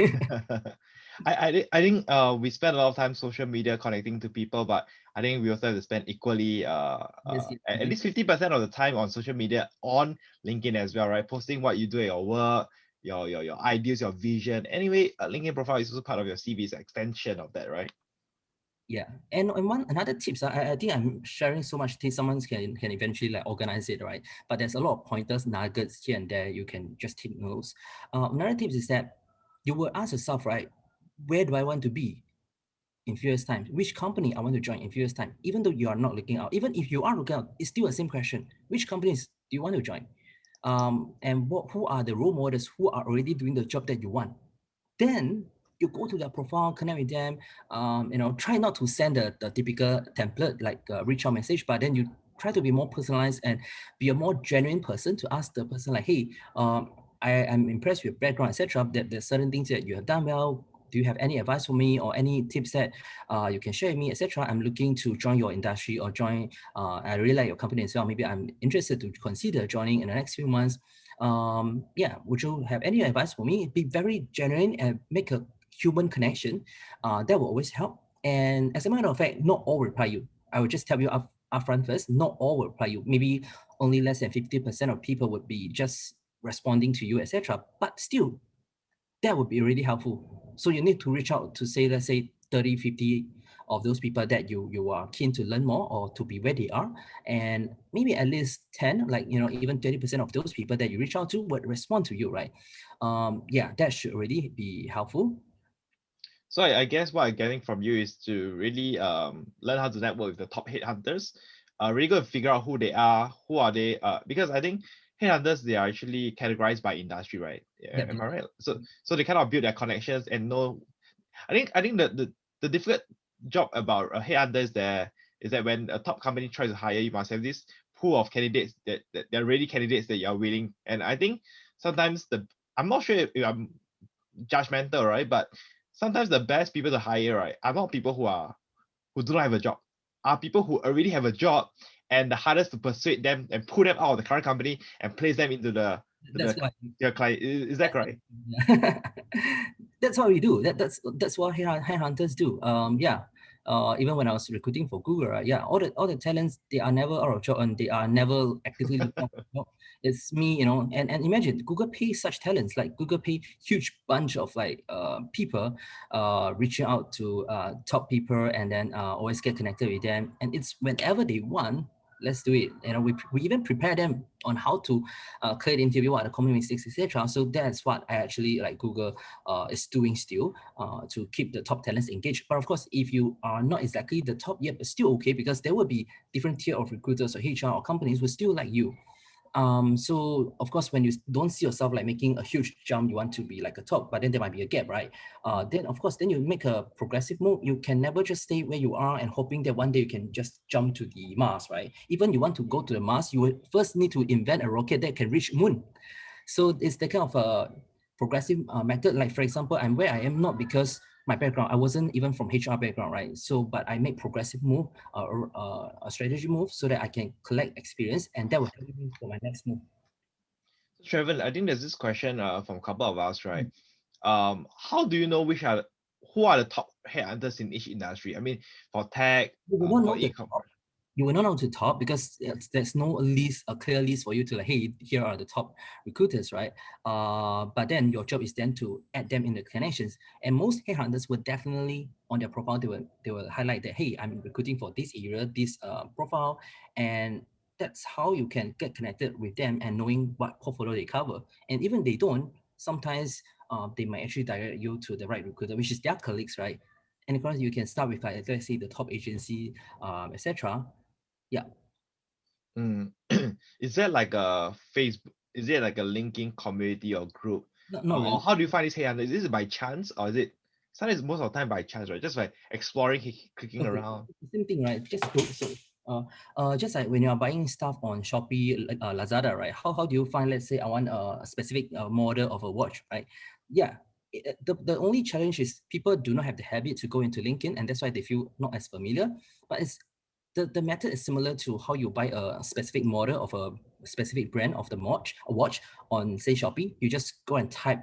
A: I think we spend a lot of time social media connecting to people, but I think we also have to spend equally
B: Yes, yes,
A: at least 50% of the time on social media on LinkedIn as well, right? Posting what you do at your work, your ideas, your vision. Anyway, a LinkedIn profile is also part of your CV's extension of that, right?
B: yeah, and one another tips. I think I'm sharing so much tips. Someone can eventually like organize it, right? But there's a lot of pointers, nuggets here and there. You can just take notes. Another tips is that you will ask yourself, right? Where do I want to be in few years' time? Which company I want to join in few years' time? Even though you are not looking out, even if you are looking out, it's still the same question. Which companies do you want to join? And who are the role models who are already doing the job that you want? Then you go to their profile, connect with them. Try not to send the typical template like reach out message, but then you try to be more personalized and be a more genuine person to ask the person like, hey, I am impressed with your background, etc. That there's certain things that you have done well. Do you have any advice for me or any tips that you can share with me, etc.? I'm looking to join your industry or join. I really like your company as well. Maybe I'm interested to consider joining in the next few months. Would you have any advice for me? Be very genuine and make a human connection. That will always help. And as a matter of fact, not all reply you. I will just tell you upfront first, not all will reply you. Maybe only less than 50% of people would be just responding to you, etc. But still, that would be really helpful. So you need to reach out to say, let's say 30, 50 of those people that you are keen to learn more or to be where they are. And maybe at least 10, like, even 30% of those people that you reach out to would respond to you, right? That should already be helpful.
A: So I guess what I'm getting from you is to really learn how to network with the top headhunters. Really go and figure out who they are, who are they. Because I think headhunters, they are actually categorized by industry, right? Yeah,
B: Yep.
A: am I right? So they kind of build their connections and know. I think the difficult job about a headhunter is that when a top company tries to hire, you must have this pool of candidates that they're really candidates that you're willing. And I think sometimes I'm not sure if I'm judgmental, right? But sometimes the best people to hire, right, are not people who do not have a job, are people who already have a job, and the hardest to persuade them and pull them out of the current company and place them into
B: That's why.
A: their client. Is that correct?
B: Yeah. That's what we do. That's what headhunters do. Even when I was recruiting for Google, right? Yeah, all the talents, they are never out of job and they are never actively looking for a job. It's me, and imagine Google pay such talents, like Google pay huge bunch of like people reaching out to top people and then always get connected with them. And it's whenever they want, let's do it. We even prepare them on how to clear the interview, what are the common mistakes, etc. So that's what I actually like Google is doing still to keep the top talents engaged. But of course, if you are not exactly the top yet, but still okay, because there will be different tier of recruiters or HR or companies who still like you. So of course, when you don't see yourself like making a huge jump, you want to be like a top, but then there might be a gap, right? Then of course, then you make a progressive move. You can never just stay where you are and hoping that one day you can just jump to the Mars, right? Even you want to go to the Mars, you will first need to invent a rocket that can reach moon. So it's the kind of a progressive method. Like for example, I'm where I am not because my background, I wasn't even from HR background, right? So, but I make progressive move, a strategy move so that I can collect experience and that will help me for my next move.
A: Traven, I think there's this question from a couple of us, right?
B: Mm.
A: How do you know who are the top headhunters in each industry? I mean, for tech,
B: You will not
A: for
B: know the
A: e-commerce.
B: top. You will not know to top because there's no list, a clear list for you to like, hey, here are the top recruiters, right? But then your job is then to add them in the connections. And most headhunters will definitely on their profile they will highlight that, hey, I'm recruiting for this area, this profile, and that's how you can get connected with them and knowing what portfolio they cover. And even they don't, sometimes they might actually direct you to the right recruiter, which is their colleagues, right? And of course, you can start with like let's say the top agency, etc. Yeah.
A: Mm. Is there like a Facebook? Is there like a LinkedIn community or group?
B: Not
A: Or
B: really.
A: how do you find these headhunters? Is it by chance or is it sometimes most of the time by chance, right? Just by exploring, clicking
B: Okay,
A: around.
B: same thing, right? Just go, so, just like when you are buying stuff on Shopee, Lazada, right? How do you find, let's say, I want a specific model of a watch, right? Yeah, the only challenge is people do not have the habit to go into LinkedIn, and that's why they feel not as familiar. But it's the method is similar to how you buy a specific model of a specific brand of the watch on, say, Shopee. You just go and type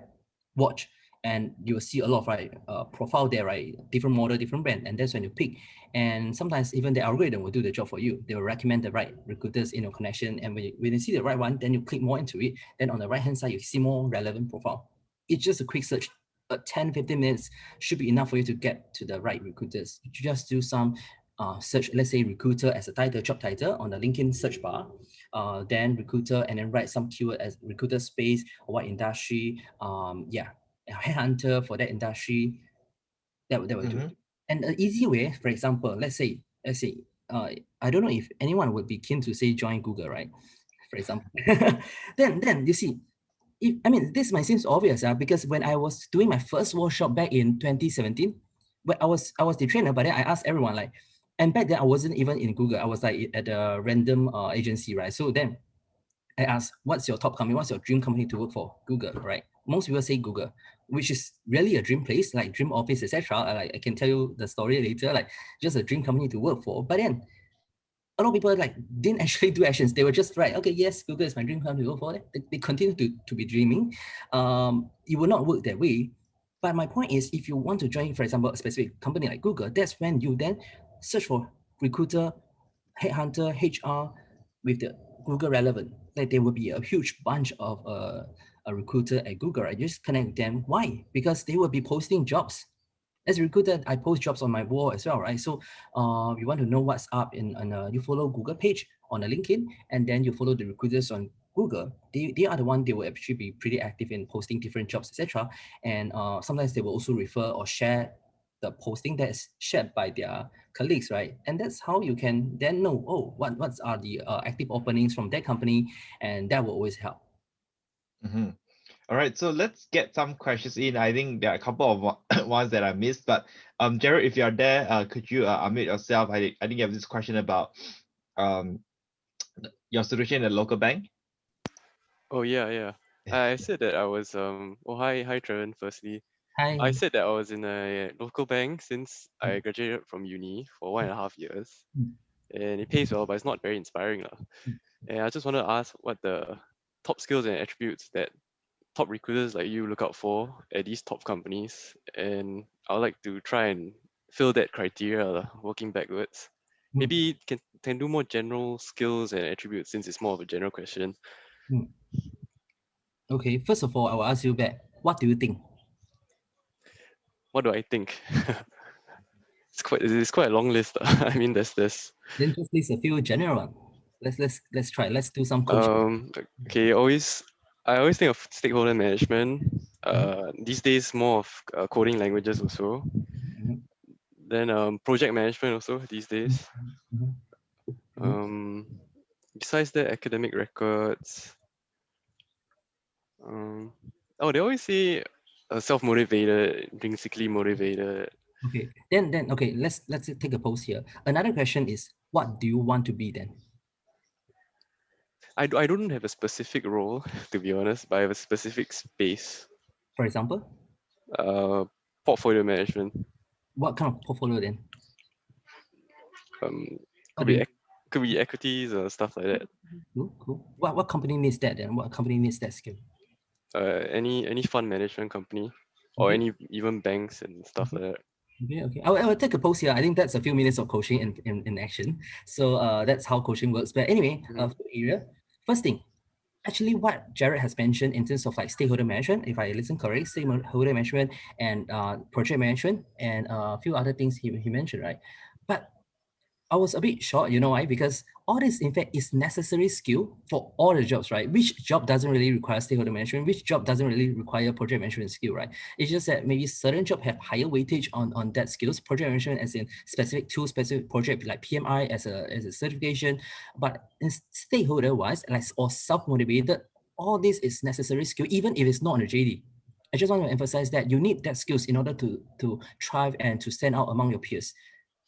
B: watch, and you will see a lot of, right, profile there, right, different model, different brand, and that's when you pick. And sometimes even the algorithm will do the job for you. They will recommend the right recruiters in your connection, and when you see the right one, then you click more into it. Then on the right hand side, you see more relevant profile. It's just a quick search. 10-15 minutes should be enough for you to get to the right recruiters. You just do some search, let's say recruiter as a title, job title on the LinkedIn search bar, then recruiter, and then write some keyword as recruiter space, or what industry, yeah, a headhunter for that industry. That will do.
A: Mm-hmm.
B: And an easy way, for example, let's say, I don't know if anyone would be keen to say join Google, right? For example, then you see, if, I mean, this might seem obvious, because when I was doing my first workshop back in 2017, but I was the trainer, but then I asked everyone, like, and back then I wasn't even in Google. I was like at a random agency, right? So then I asked, what's your top company? What's your dream company to work for? Google, right? Most people say Google, which is really a dream place, like dream office, etc. Like I can tell you the story later, like just a dream company to work for. But then a lot of people like didn't actually do actions. They were just right. Okay, yes, Google is my dream company to work for. They continue to be dreaming. It will not work that way. But my point is, if you want to join, for example, a specific company like Google, that's when you then search for recruiter, headhunter, HR with the Google relevant. Like there will be a huge bunch of a recruiter at Google. I just connect them. Why? Because they will be posting jobs. As a recruiter, I post jobs on my wall as well, right? So you want to know what's up you follow Google page on a LinkedIn, and then you follow the recruiters on Google. They are the one, they will actually be pretty active in posting different jobs, etc. And sometimes they will also refer or share the posting that is shared by their colleagues, right? And that's how you can then know, oh, what are the active openings from that company, and that will always help.
A: Mm-hmm. All right, so let's get some questions in. I think there are a couple of ones that I missed, but Jared, if you are there, could you unmute yourself? I think you have this question about um your situation in the local bank.
C: Oh yeah, yeah. I said that I was oh hi Traven firstly. I
B: Hi.
C: said that I was in a local bank since I graduated from uni for 1.5 years.
B: Mm,
C: And it pays well, but it's not very inspiring. Lah.
B: mm,
C: And I just want to ask what the top skills and attributes that top recruiters like you look out for at these top companies. And I would like to try and fill that criteria, lah, working backwards.
B: mm,
C: Maybe can do more general skills and attributes since it's more of a general question.
B: mm. Okay, first of all, I will ask you back. What do you think?
C: What do I think? It's quite a long list. I mean, there's
B: Then just list a few general one. Let's try. Let's do some coaching.
C: okay. I always think of stakeholder management.
B: Mhm,
C: These days more of coding languages also.
B: mhm,
C: Then project management also these
B: mhm,
C: days.
B: mhm, mhm.
C: Um, Besides that, academic records. Um, oh, they always say self-motivated, intrinsically motivated.
B: Okay. Then okay. Let's take a pause here. Another question is, what do you want to be then?
C: I don't have a specific role to be honest, but I have a specific space.
B: For example,
C: Uh, Portfolio management.
B: what kind of portfolio then?
C: Um,
B: What
C: could
B: do
C: be
B: you
C: could be equities or stuff like that.
B: do? Cool. What company needs that then? What company needs that skill?
C: Any fund management company or
B: Okay.
C: any even banks and stuff
B: Okay.
C: like that.
B: Okay. I will take a pause here. I think that's a few minutes of coaching in action. So that's how coaching works. But anyway,
C: Mhm.
B: area. First thing, actually what Jared has mentioned in terms of like stakeholder management, if I listen correctly, stakeholder management and project management and a few other things he mentioned, right? But I was a bit shocked, you know why? Because all this, in fact, is necessary skill for all the jobs, right? Which job doesn't really require stakeholder management? Which job doesn't really require project management skill, right? It's just that maybe certain jobs have higher weightage on that skills. Project management as in specific tool, specific project, like PMI as a certification. But in stakeholder-wise, like, or self-motivated, all this is necessary skill, even if it's not on the JD. I just want to emphasize that you need that skills in order to thrive and to stand out among your peers.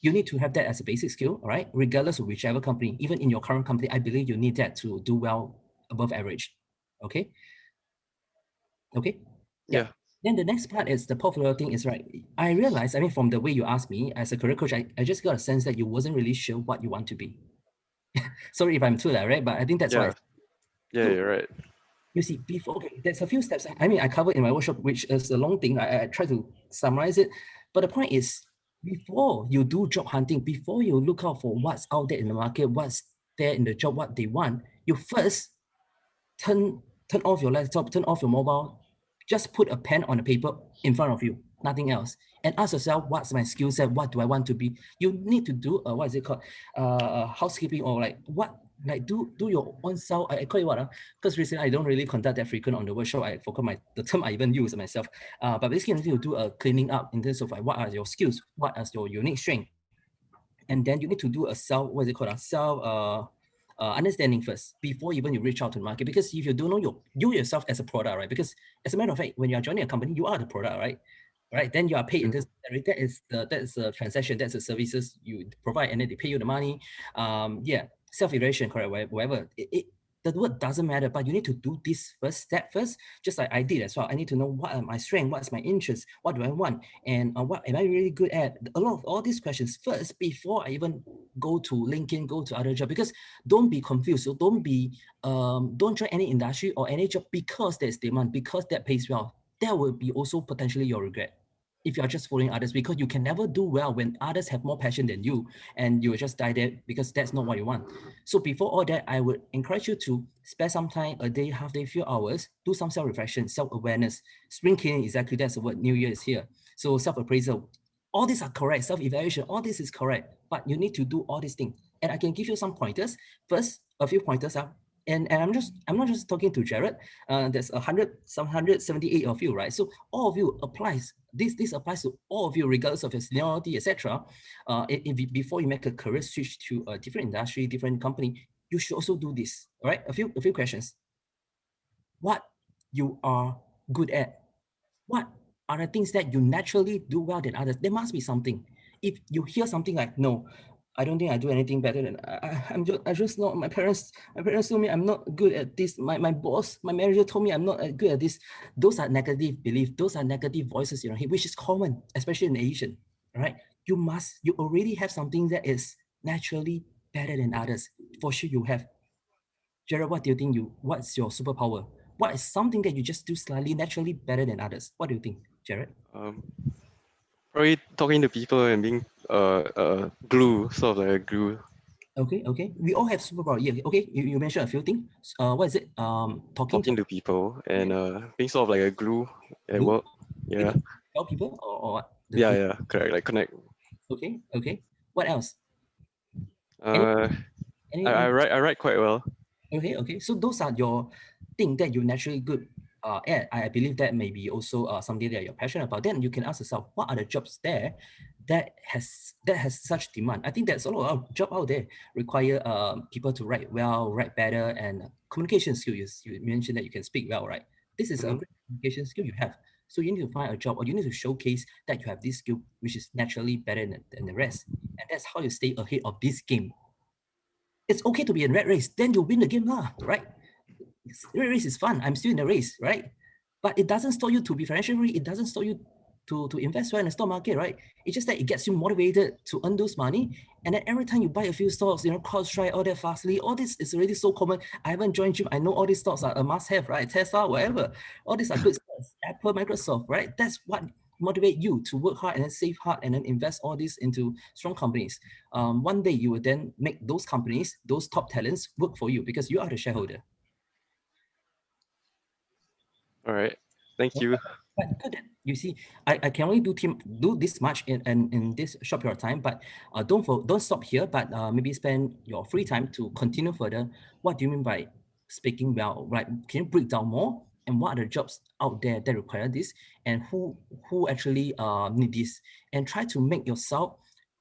B: You need to have that as a basic skill, all right? Regardless of whichever company, even in your current company, I believe you need that to do well above average. Okay. Okay.
C: Yeah.
B: Then the next part is the portfolio thing is right. I realized, I mean, from the way you asked me as a career coach, I just got a sense that you wasn't really sure what you want to be. Sorry if I'm too direct, but I think that's why.
C: Yeah, you're right.
B: You see, before, okay, there's a few steps. I mean, I covered in my workshop, which is a long thing. I try to summarize it. But the point is, before you do job hunting, before you look out for what's out there in the market, what's there in the job, what they want, you first turn off your laptop, turn off your mobile, just put a pen on a paper in front of you, nothing else. And ask yourself, what's my skill set? What do I want to be? You need to do, what is it called? Housekeeping, or like what? Like do your own self. I call it what? Because recently I don't really conduct that frequent on the workshop. I forgot the term I even use myself. But basically you need to do a cleaning up in terms of like what are your skills, what is your unique strength, and then you need to do a self, what is it called? A self understanding first before even you reach out to the market. Because if you don't know you yourself as a product, right? Because as a matter of fact, when you are joining a company, you are the product, right? Right, then you are paid in this. That is the transaction. That's the services you provide, and then they pay you the money. Yeah, self-evaluation, correct? Whatever. The word doesn't matter, but you need to do this first step first, just like I did as well. I need to know what are my strengths, what's my interest, what do I want, and what am I really good at. A lot of all these questions first before I even go to LinkedIn, go to other job. Because don't be confused. So don't join any industry or any job because there's demand, because that pays well. That will be also potentially your regret if you are just following others, because you can never do well when others have more passion than you, and you will just die there because that's not what you want. So before all that, I would encourage you to spend some time, a day, half day, few hours, do some self-reflection, self-awareness. Spring cleaning, exactly, that's the word. New Year is here. So self-appraisal. All these are correct. Self-evaluation, all this is correct, but you need to do all these things. And I can give you some pointers. First, a few pointers are, and I'm not just talking to Jared. There's 178 of you, right? So all of you applies. This applies to all of you, regardless of your seniority, etc. Before you make a career switch to a different industry, different company, you should also do this. All right, a few questions. What you are good at? What are the things that you naturally do well than others? There must be something. If you hear something like, no, I don't think I do anything better than I just not, my parents told me I'm not good at this. My boss, my manager told me I'm not good at this. Those are negative beliefs. Those are negative voices in your head, which is common, especially in Asian. Right? You already have something that is naturally better than others. For sure you have. Jared, what do you think what's your superpower? What is something that you just do slightly naturally better than others? What do you think, Jared?
C: Probably talking to people and being glue, sort of like a glue.
B: Okay. We all have superpower. Yeah. Okay. You mentioned a few things. What is it? Talking
C: to people and being sort of like a glue at
B: glue?
C: work. Yeah.
B: Help people or what?
C: Yeah, correct. Like connect.
B: Okay. What else?
C: I write quite well.
B: Okay. So those are your thing that you're naturally good at. I believe that may be also something that you're passionate about. Then you can ask yourself, what are the jobs there that has such demand? I think there's a lot of job out there require people to write well, write better, and communication skills. You mentioned that you can speak well, right? This is a great communication skill you have. So you need to find a job, or you need to showcase that you have this skill, which is naturally better than the rest. And that's how you stay ahead of this game. It's okay to be in rat race, then you win the game lah, right? Rat race is fun. I'm still in the race, right? But it doesn't stop you to be financially free. It doesn't stop you to invest well in the stock market, right? It's just that it gets you motivated to earn those money. And then every time you buy a few stocks, CrowdStrike, all that Fastly, all this is already so common. I haven't joined GIM. I know all these stocks are a must-have, right? Tesla, whatever. All these are good stocks. Apple, Microsoft, right? That's what motivate you to work hard and then save hard and then invest all this into strong companies. One day you will then make those companies, those top talents work for you because you are the shareholder.
C: All right. Thank you.
B: But good, you see, I can only do this much in this short period of time, but don't stop here, but maybe spend your free time to continue further. What do you mean by speaking well? Right? Can you break down more? And what are the jobs out there that require this? And who actually need this? And try to make yourself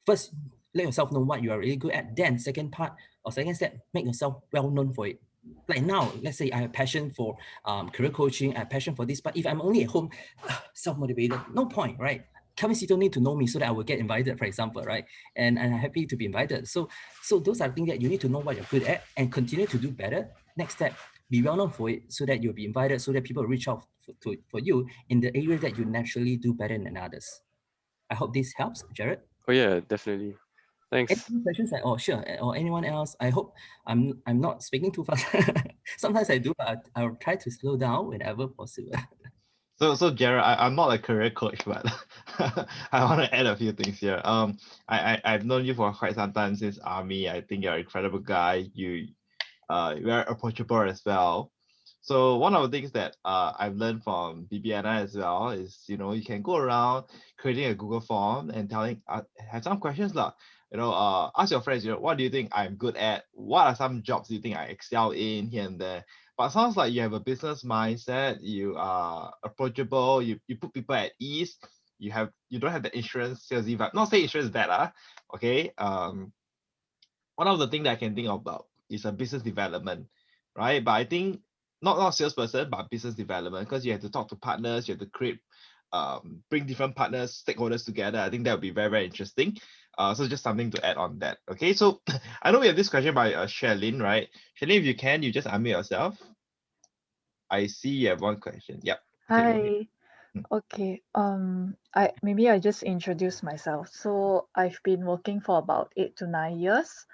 B: first, let yourself know what you are really good at. Then second part or second step, make yourself well known for it. Like now, let's say I have passion for career coaching, I have passion for this, but if I'm only at home, self-motivated, no point, right? Kevin Sito need to know me so that I will get invited, for example, right? And I'm happy to be invited. So those are things that you need to know what you're good at and continue to do better. Next step, be well known for it so that you'll be invited, so that people reach out for you in the area that you naturally do better than others. I hope this helps, Jared.
C: Oh yeah, definitely. Thanks.
B: Any questions? Oh, sure. Or anyone else? I hope I'm not speaking too fast. Sometimes I do, but I'll try to slow down whenever possible.
A: So Jared, I'm not a career coach, but I want to add a few things here. I've known you for quite some time since army. I think you're an incredible guy. You're approachable as well. So one of the things that I've learned from BBNI as well is, you know, you can go around creating a Google form and have some questions lah. You know, ask your friends, you know, what do you think I'm good at? What are some jobs you think I excel in here and there? But it sounds like you have a business mindset. You are approachable. You put people at ease. You don't have the insurance salesy vibe. Not say insurance is bad, okay. One of the things that I can think about is a business development, right? But I think not salesperson, but business development, because you have to talk to partners, you have to create, bring different partners, stakeholders together. I think that would be very, very interesting. So just something to add on that. Okay, so I know we have this question by Sherlyn, right? Sherlyn, if you can, you just unmute yourself. I see you have one question. Yep. Okay, go ahead.
D: Hi. Okay. I just introduce myself. So I've been working for about 8 to 9 years.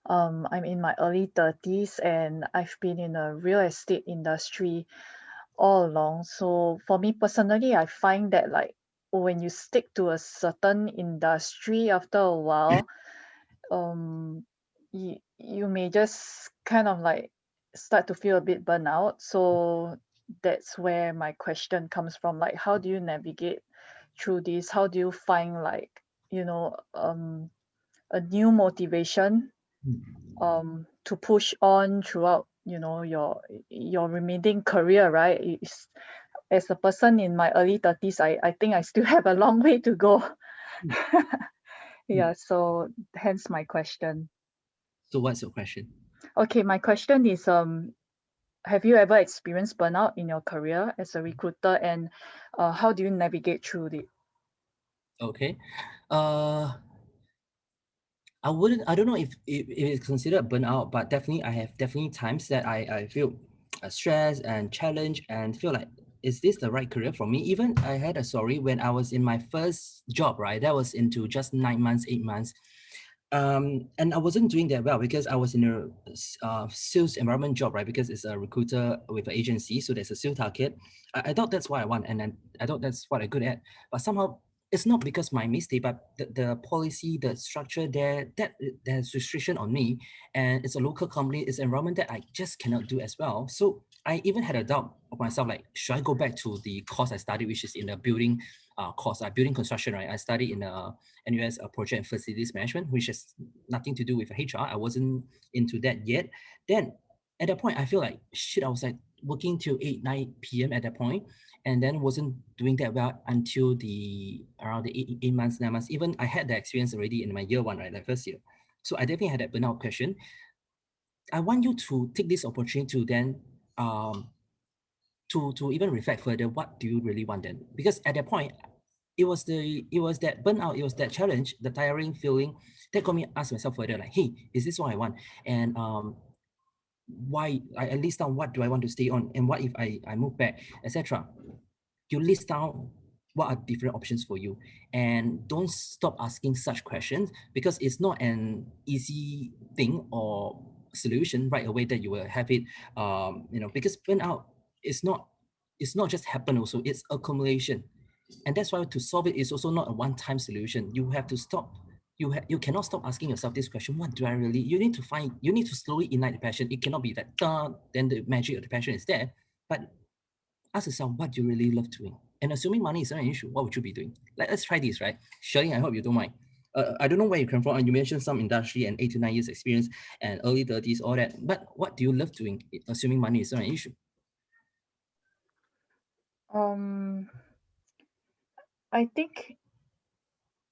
D: I'm in my early 30s and I've been in the real estate industry all along. So for me personally, I find that like when you stick to a certain industry after a while, um, you may just kind of like start to feel a bit burnout. So that's where my question comes from. Like, how do you navigate through this? How do you find like, a new motivation to push on throughout, your remaining career, right? As a person in my early 30s, I think I still have a long way to go. Yeah, so hence my question.
B: So what's your question?
D: Okay, my question is, have you ever experienced burnout in your career as a recruiter, and how do you navigate through it?
B: Okay. I don't know if it's considered burnout, but definitely I have times that I feel stressed and challenged and feel like, is this the right career for me? Even I had a story when I was in my first job, right? That was into just 9 months, 8 months. And I wasn't doing that well because I was in a sales environment job, right? Because it's a recruiter with an agency, so there's a sales target. I thought that's what I want, and then I thought that's what I'm good at. But somehow it's not because my mistake, but the policy, the structure there, that there's restriction on me, and it's a local company, it's an environment that I just cannot do as well. So I even had a doubt of myself, like, should I go back to the course I studied, which is in the building course, building construction, right? I studied in NUS project and facilities management, which has nothing to do with HR. I wasn't into that yet. Then at that point, I feel like shit. I was like working till 8, 9 p.m. at that point, and then wasn't doing that well until around the 8 months, 9 months. Even I had the experience already in my year one, right, like first year. So I definitely had that burnout question. I want you to take this opportunity to then to even reflect further. What do you really want then? Because at that point, it was that burnout, it was that challenge, the tiring feeling that got me ask myself further, like, hey, is this what I want? And why I list down what do I want to stay on, and what if I move back, etc. You list down what are different options for you, and don't stop asking such questions, because it's not an easy thing or solution right away that you will have it. Because burnout is not just happen, also it's accumulation. And that's why to solve it is also not a one-time solution. You have to stop. You cannot stop asking yourself this question: what do I really? You need to slowly ignite the passion. It cannot be that then the magic of the passion is there. But ask yourself, what do you really love doing? And assuming money is not an issue, what would you be doing? Let's try this, right? Shirley, I hope you don't mind. I don't know where you come from, and you mentioned some industry and 8 to 9 years experience and early 30s, all that. But what do you love doing, assuming money is not an issue?
D: I think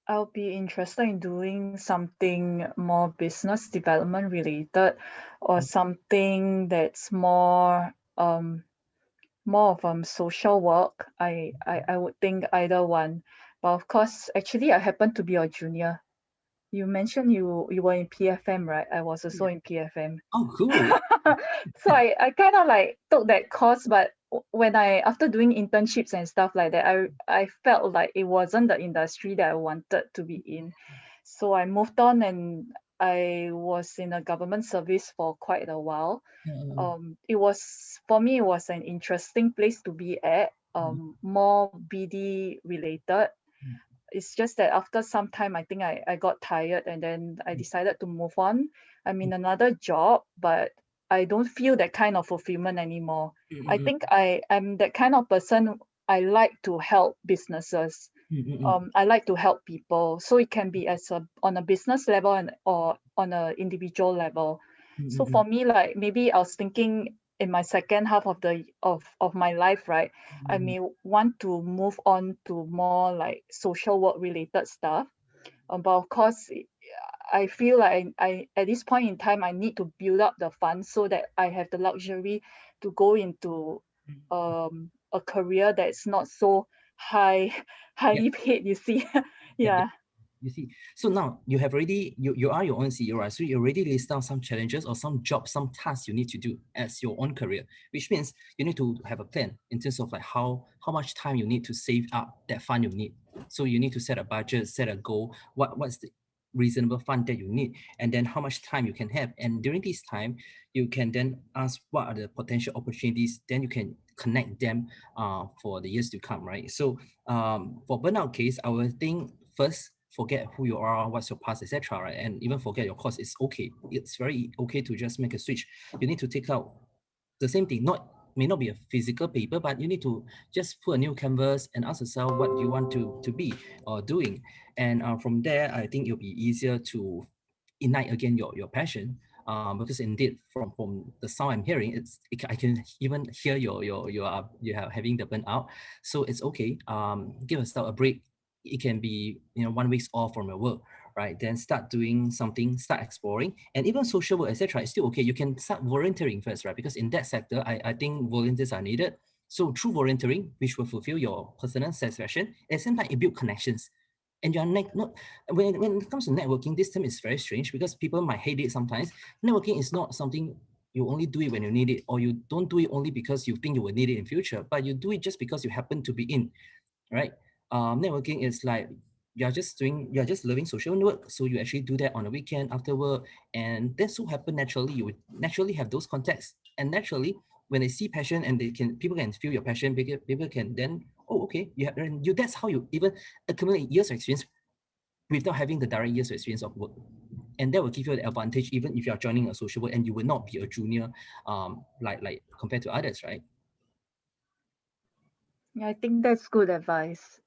D: I'll be interested in doing something more business development related, or something that's more of social work. I would think either one. But of course, actually I happen to be a junior. You mentioned you were in PFM, right? I was also in PFM.
B: Oh, cool.
D: So I kind of like took that course, but when after doing internships and stuff like that, I felt like it wasn't the industry that I wanted to be in. So I moved on, and I was in a government service for quite a while. It was, for me, it was an interesting place to be at, more BD related. It's just that after some time, I think I got tired, and then I decided to move on. I'm in another job, but I don't feel that kind of fulfillment anymore. I think I'm that kind of person. I like to help businesses. I like to help people. So it can be on a business level or on an individual level. So for me, like, maybe I was thinking in my second half of my life, right? I may want to move on to more like social work related stuff. But of course, I feel like I at this point in time I need to build up the funds so that I have the luxury to go into a career that's not so highly paid, you see. Yeah.
B: You see, so now you have already, you are your own CEO, right? So you already list down some challenges or some jobs, some tasks you need to do as your own career, which means you need to have a plan in terms of like how much time you need to save up that fund you need. So you need to set a budget, set a goal, what's the reasonable fund that you need, and then how much time you can have. And during this time, you can then ask what are the potential opportunities, then you can connect them for the years to come, right? So for burnout case, I will think first, forget who you are, what's your past, etc. Right? And even forget your course. It's okay. It's very okay to just make a switch. You need to take out the same thing. May not be a physical paper, but you need to just put a new canvas and ask yourself what you want to be or doing. And from there, I think it'll be easier to ignite again your passion. Because indeed, from the sound I'm hearing, I can even hear you are having the burnout. So it's okay. Give yourself a break. It can be 1 week off from your work, right? Then start doing something, start exploring, and even social work, etc. It's still okay. You can start volunteering first, right? Because in that sector, I think volunteers are needed. So through volunteering, which will fulfill your personal satisfaction, at the same time, it builds connections. And you're not when it comes to networking, this term is very strange because people might hate it sometimes. Networking is not something you only do it when you need it, or you don't do it only because you think you will need it in future, but you do it just because you happen to be in, right? Networking is like you're just loving social network, so you actually do that on a weekend after work, and that so happen naturally you would naturally have those contacts, and naturally when they see passion and people can feel your passion, people can then, oh, okay, that's how you even accumulate years of experience without having the direct years of experience of work. And that will give you the advantage even if you are joining a social work and you will not be a junior, like compared to others, right?
D: Yeah, I think that's good advice.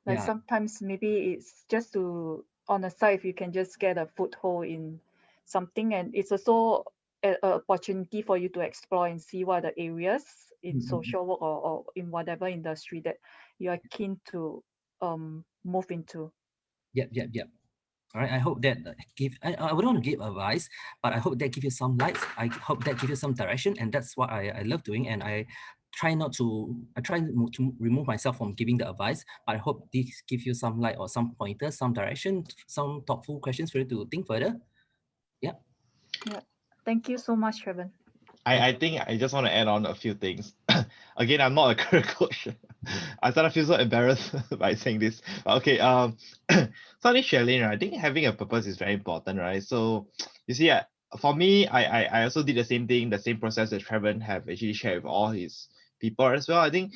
D: Like,
B: Yeah.
D: sometimes maybe it's just to, on the side, if you can just get a foothold in something, and it's also an opportunity for you to explore and see what are the areas in social work or in whatever industry that you are keen to move into.
B: Yep. All right. I hope that I wouldn't want to give advice, but I hope that give you some light. I hope that give you some direction, and that's what I love doing. And I try to remove myself from giving the advice, but I hope this give you some light or some pointers, some direction, some thoughtful questions for you to think further. Yeah.
D: Yeah. Thank you so much, Traven.
A: I think I just want to add on a few things. Again, I'm not a career coach. I started to feel so embarrassed by saying this. Okay, so I think Charlene, right, I think having a purpose is very important, right? So you see, for me, I also did the same thing, the same process that Traven have actually shared with all his people as well. I think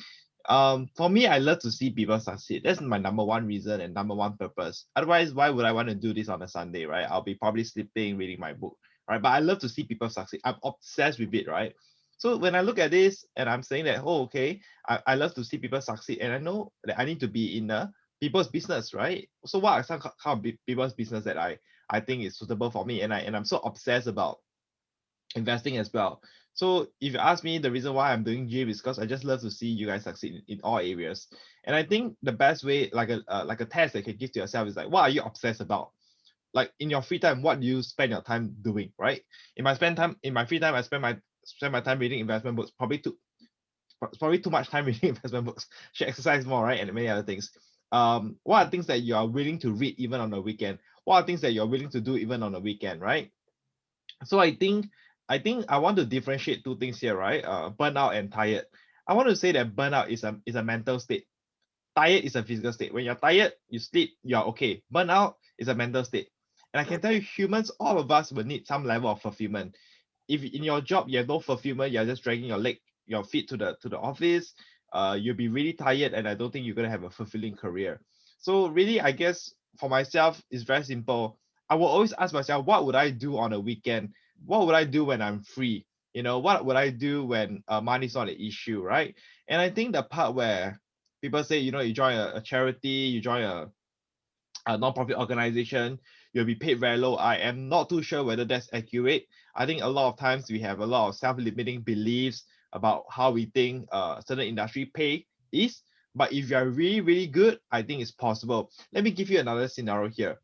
A: for me, I love to see people succeed. That's my number one reason and number one purpose. Otherwise, why would I want to do this on a Sunday, right? I'll be probably sleeping, reading my book, right? But I love to see people succeed. I'm obsessed with it, right? So when I look at this and I'm saying that, oh, okay, I love to see people succeed, and I know that I need to be in a people's business, right? So what are some kind of people's business that I think is suitable for me, and I'm so obsessed about investing as well. So if you ask me, the reason why I'm doing GIM is because I just love to see you guys succeed in all areas. And I think the best way, like a test that you can give to yourself, is like, what are you obsessed about? Like in your free time, what do you spend your time doing, right? In my free time, I spend my time reading investment books. Probably too much time reading investment books. Should exercise more, right? And many other things. What are things that you are willing to read even on the weekend? What are things that you're willing to do even on the weekend, right? So I think I want to differentiate two things here, right? Burnout and tired. I want to say that burnout is a mental state. Tired is a physical state. When you're tired, you sleep, you're okay. Burnout is a mental state. And I can tell you, humans, all of us will need some level of fulfillment. If in your job you have no fulfillment, you're just dragging your feet to the office, you'll be really tired, and I don't think you're gonna have a fulfilling career. So really, I guess for myself, it's very simple. I will always ask myself, what would I do on a weekend? What would I do when I'm free? What would I do when money's not an issue, right? And I think the part where people say, you join a charity, you join a non-profit organization, you'll be paid very low. I am not too sure whether that's accurate. I think a lot of times we have a lot of self-limiting beliefs about how we think certain industry pay is. But if you are really, really good, I think it's possible. Let me give you another scenario here.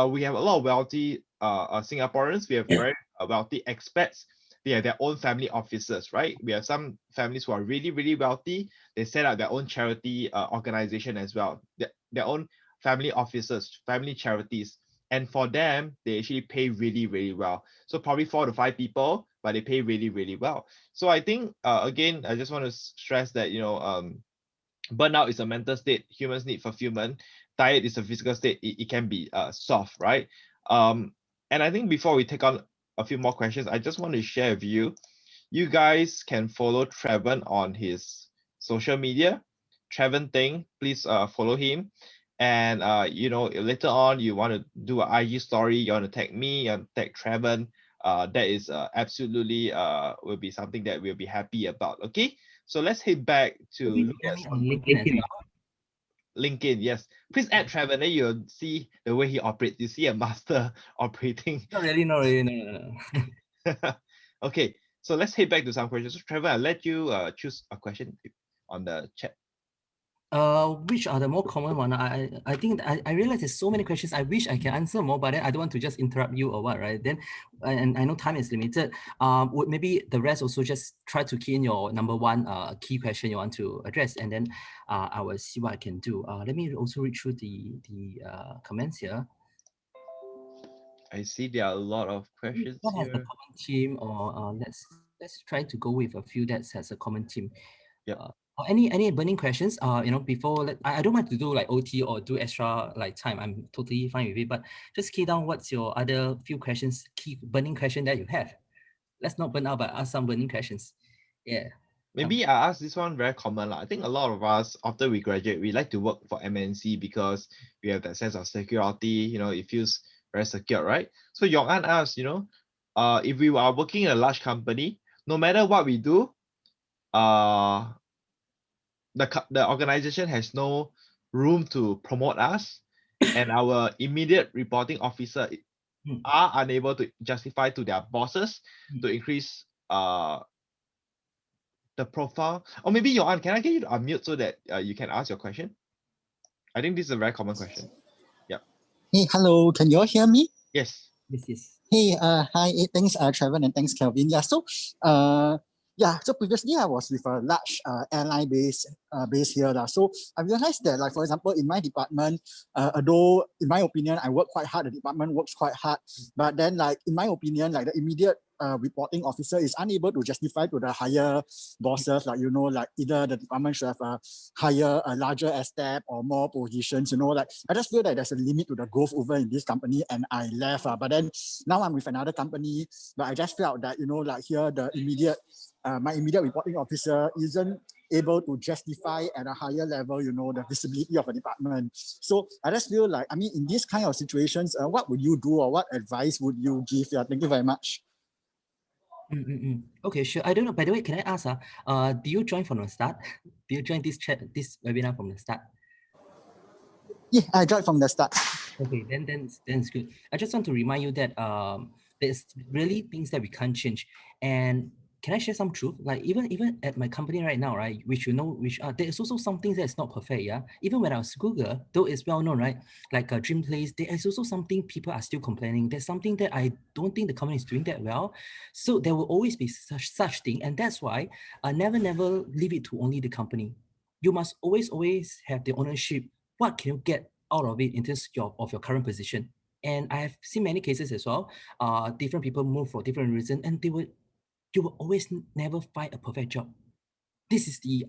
A: We have a lot of wealthy Singaporeans. We have very wealthy expats. They have their own family offices, right? We have some families who are really, really wealthy. They set up their own charity organization as well. Their own family offices, family charities. And for them, they actually pay really, really well. So probably 4 to 5 people, but they pay really, really well. So I think, again, I just want to stress that, burnout is a mental state. Humans need fulfillment. Tired is a physical state. It can be soft, right? And I think before we take on a few more questions, I just want to share with you. You guys can follow Traven on his social media. Traven Thing, please follow him. And later on you want to do an IG story, you want to tag me, you want to tag Traven. That is absolutely will be something that we'll be happy about. Okay, so let's head back to
B: Maybe
A: look
B: follow
A: at
B: me
A: some
B: on LinkedIn as well.
A: LinkedIn. Yes, please add Traven, then you'll see the way he operates. You see a master operating.
B: Not really, no.
A: Okay, so let's head back to some questions. So Trevor, I'll let you choose a question on the chat.
B: Which are the more common one? I think I realize there's so many questions. I wish I can answer more, but then I don't want to just interrupt you or what, right? Then, and I know time is limited. Would maybe the rest also just try to key in your number one key question you want to address, and then I will see what I can do. Let me also read through the comments here.
A: I see there are a lot of questions
B: What has the
A: here.
B: common theme, or let's try to go with a few that has a common theme.
A: Yep.
B: Or any burning questions? Before I don't want to do like OT or do extra like time. I'm totally fine with it. But just key down what's your other few questions, key burning question that you have. Let's not burn out, but ask some burning questions. Yeah.
A: Maybe I ask this one very common. I think a lot of us, after we graduate, we like to work for MNC because we have that sense of security. It feels very secure, right? So Yong An asks, if we are working in a large company, no matter what we do, the organization has no room to promote us, and our immediate reporting officer are unable to justify to their bosses to increase the profile. Or maybe Johan, can I get you to unmute so that you can ask your question? I think this is a very common question. Yeah.
E: Hey, hello. Can you all hear me?
A: Yes.
B: Yes.
E: Hey, hi. Thanks, Traven, and thanks, Kelvin. Yeah. So, so previously I was with a large airline base here. So I realized that, like, for example, in my department, although in my opinion, I work quite hard, the department works quite hard, but then, like, in my opinion, like, the immediate reporting officer is unable to justify to the higher bosses, like, like either the department should have a larger step or more positions, like, I just feel that there's a limit to the growth over in this company, and I left. But then now I'm with another company, but I just felt that, like, here the my immediate reporting officer isn't able to justify at a higher level, the visibility of a department. So I just feel like, in these kind of situations, what would you do, or what advice would you give? Yeah, thank you very much.
B: Okay, sure. I don't know. By the way, can I ask, do you join from the start? Do you join this chat, this webinar from the start?
E: Yeah, I joined from the start.
B: Okay, then it's good. I just want to remind you that there's really things that we can't change. And can I share some truth? Like even at my company right now, right, which you know, there's also some things that's not perfect. Yeah, even when I was Google, though it's well known, right? Like a Dream Place, there is also something people are still complaining. There's something that I don't think the company is doing that well. So there will always be such thing, and that's why I never leave it to only the company. You must always have the ownership. What can you get out of it in terms of your current position? And I have seen many cases as well. Different people move for different reasons, and you will always never find a perfect job. This is the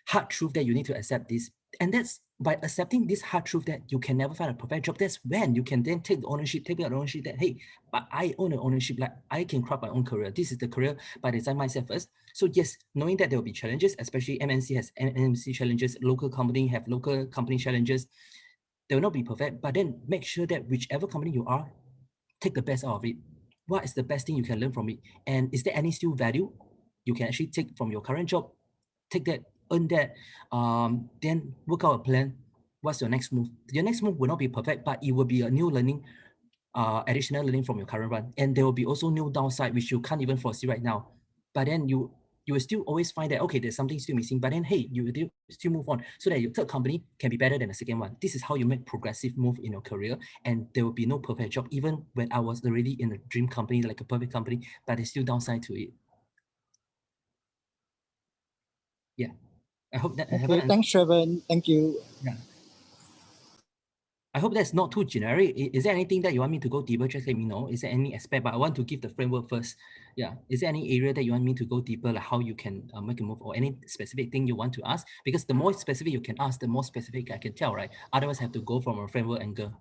B: hard truth that you need to accept this. And that's by accepting this hard truth that you can never find a perfect job, that's when you can then take the ownership that, hey, but I own an ownership, like I can craft my own career. This is the career by design mindset first. So yes, knowing that there will be challenges, especially MNC has MNC challenges, local company have local company challenges. They will not be perfect, but then make sure that whichever company you are, take the best out of it. What is the best thing you can learn from it? And is there any still value you can actually take from your current job? Take that, earn that, then work out a plan. What's your next move? Your next move will not be perfect, but it will be a new learning, additional learning from your current one. And there will be also new downside, which you can't even foresee right now. But then you will still always find that, okay, there's something still missing, but then, hey, you will still move on so that your third company can be better than the second one. This is how you make progressive move in your career. And there will be no perfect job, even when I was already in a dream company, like a perfect company, but there's still downside to it. Yeah, I hope that I
E: Okay,
B: haven't.
E: thanks, Traven. Thank you.
B: Yeah. I hope that's not too generic. Is there anything that you want me to go deeper? Just let me know. Is there any aspect? But I want to give the framework first. Yeah. Is there any area that you want me to go deeper, like how you can make a move, or any specific thing you want to ask? Because the more specific you can ask, the more specific I can tell, right? Otherwise, I have to go from a framework angle.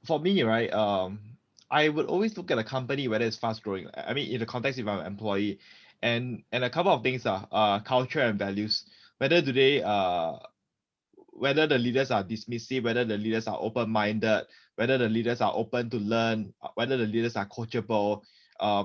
A: For me, right, I would always look at a company whether it's fast growing. I mean, in the context if I'm an employee, and a couple of things are culture and values. Whether do they whether the leaders are dismissive, whether the leaders are open-minded, whether the leaders are open to learn, whether the leaders are coachable.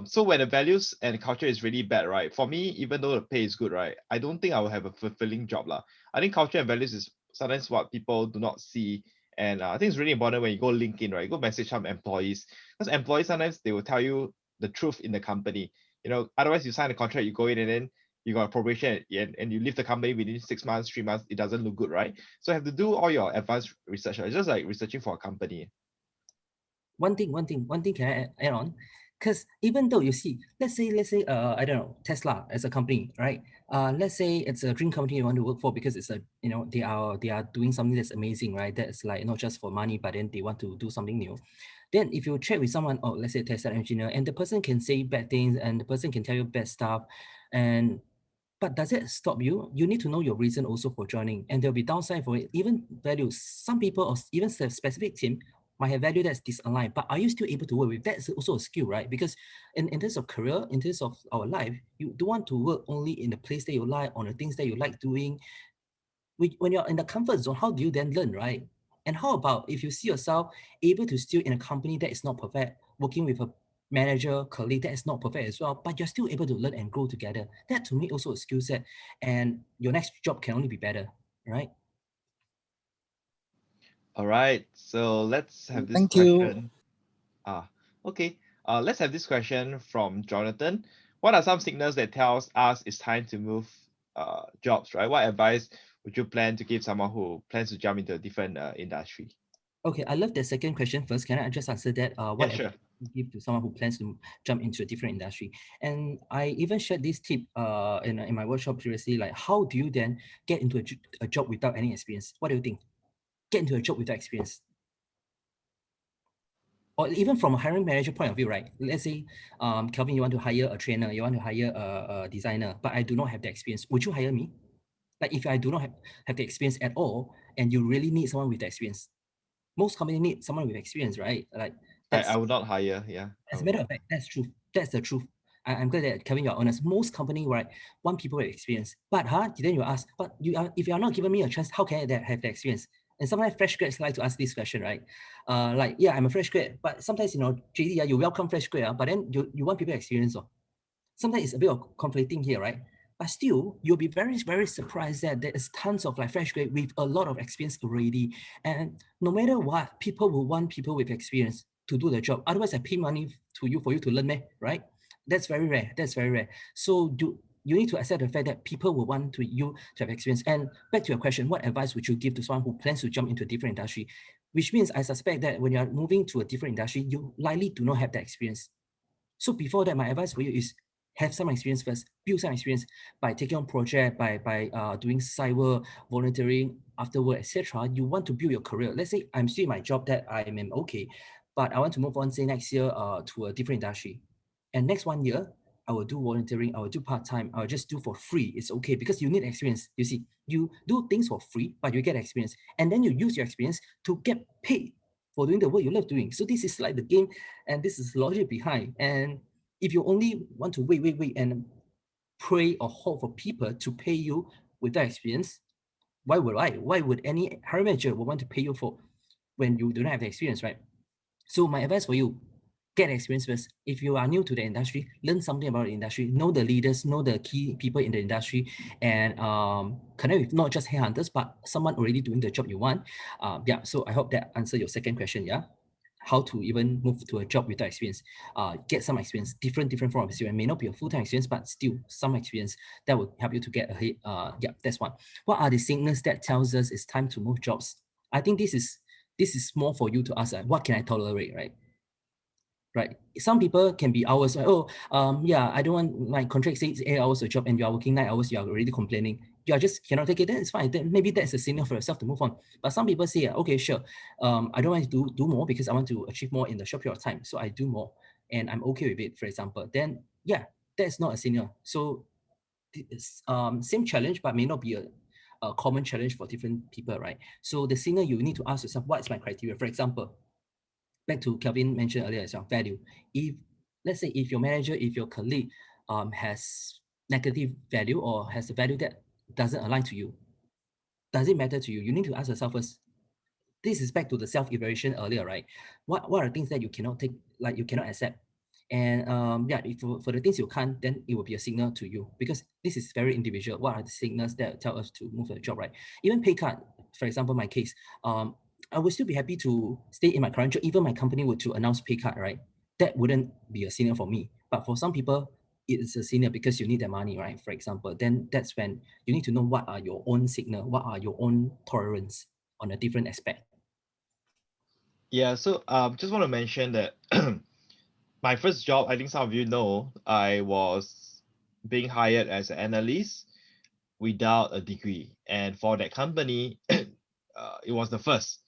A: So when the values and culture is really bad, right? For me, even though the pay is good, right, I don't think I will have a fulfilling job lah. I think culture and values is sometimes what people do not see, and I think it's really important when you go LinkedIn, right? Go message some employees, because employees sometimes they will tell you the truth in the company. You know, otherwise you sign a contract, you go in and then you got a probation and you leave the company within 6 months, 3 months, it doesn't look good, right? So you have to do all your advanced research. It's just like researching for a company.
B: One thing can I add on? Because even though you see, let's say, I don't know, Tesla as a company, right? Let's say it's a dream company you want to work for because it's a, you know, they are doing something that's amazing, right? That's like not just for money, but then they want to do something new. Then if you check with someone, oh, let's say a Tesla engineer, and the person can say bad things and the person can tell you bad stuff, but does it stop you? You need to know your reason also for joining, and there'll be downside for it. Even values, some people or even a specific team might have value that's disaligned, but are you still able to work with? That's also a skill, right? Because in terms of career, in terms of our life, you don't want to work only in the place that you like, on the things that you like doing. When you're in the comfort zone, how do you then learn, right? And how about if you see yourself able to still in a company that is not perfect, working with a manager, colleague that is not perfect as well, but you're still able to learn and grow together. That to me also a skill set, and your next job can only be better, right?
A: All right, so let's have this
E: Thank you.
A: question. Okay. Let's have this question from Jonathan. What are some signals that tells us it's time to move jobs, right? What advice would you plan to give someone who plans to jump into a different industry?
B: Okay, I love the second question first. Can I just answer that? What
A: Yeah, sure.
B: advice would you give to someone who plans to jump into a different industry? And I even shared this tip in my workshop previously, like how do you then get into a job without any experience? What do you think? Get into a job without experience. Or even from a hiring manager point of view, right? Let's say, Kelvin, you want to hire a trainer, you want to hire a designer, but I do not have the experience. Would you hire me? Like if I do not have the experience at all, and you really need someone with the experience, most companies need someone with experience, right? Like
A: I would not hire. Yeah.
B: as a matter of fact, that's true. That's the truth. I'm glad that Kevin, you're honest. Most company, right, want people with experience. But then you ask, but if you are not giving me a chance, how can I have the experience? And sometimes fresh grads like to ask this question, right? Like, yeah, I'm a fresh grad, but sometimes, you know, JD, you welcome fresh grad, but then you want people experience. Sometimes it's a bit of conflicting here, right? But still, you'll be very, very surprised that there is tons of like fresh grad with a lot of experience already. And no matter what, people will want people with experience to do the job. Otherwise, I pay money to you for you to learn, right? That's very rare. That's very rare. So you need to accept the fact that people will want you to have experience. And back to your question, what advice would you give to someone who plans to jump into a different industry? Which means I suspect that when you're moving to a different industry, you likely do not have that experience. So before that, my advice for you is have some experience first, build some experience by taking on project, by doing cyber volunteering afterward, etc. You want to build your career. Let's say I'm still in my job that I am okay, but I want to move on, say next year to a different industry. And next 1 year, I will do volunteering, I will do part-time, I will just do for free. It's okay because you need experience. You see, you do things for free, but you get experience. And then you use your experience to get paid for doing the work you love doing. So this is like the game, and this is logic behind. And if you only want to wait and pray or hope for people to pay you without experience, why would any hiring manager would want to pay you for when you do not have the experience, right? So my advice for you, get experience first. If you are new to the industry, learn something about the industry, know the leaders, know the key people in the industry, and connect with not just headhunters, but someone already doing the job you want. Yeah, so I hope that answered your second question, yeah? How to even move to a job without experience. Get some experience, different form of experience. May not be a full-time experience, but still some experience that will help you to get ahead. Yeah, that's one. What are the signals that tells us it's time to move jobs? I think this is more for you to ask, what can I tolerate, right? Right. Some people can be hours like, yeah, I don't want my contract says 8 hours a job and you are working 9 hours, you are already complaining. You are just cannot take it, then it's fine. Then maybe that's a signal for yourself to move on. But some people say, okay, sure. I don't want to do more because I want to achieve more in the short period of time. So I do more and I'm okay with it, for example. Then yeah, that's not a signal. So same challenge, but may not be a common challenge for different people, right? So the signal you need to ask yourself, what is my criteria? For example, back to Kelvin mentioned earlier as well, value. If let's say if your manager, if your colleague has negative value or has a value that doesn't align to you, does it matter to you? You need to ask yourself first. This is back to the self-evaluation earlier, right? What are things that you cannot take, like you cannot accept? And yeah, if for the things you can't, then it will be a signal to you because this is very individual. What are the signals that tell us to move to a job, right? Even pay cut, for example, my case, I would still be happy to stay in my current job, even my company were to announce pay cut, right? That wouldn't be a signal for me. But for some people, it's a signal because you need their money, right? For example, then that's when you need to know what are your own signal, what are your own tolerance on a different aspect.
A: Yeah, so just want to mention that my first job, I think some of you know, I was being hired as an analyst without a degree. And for that company, it was the first.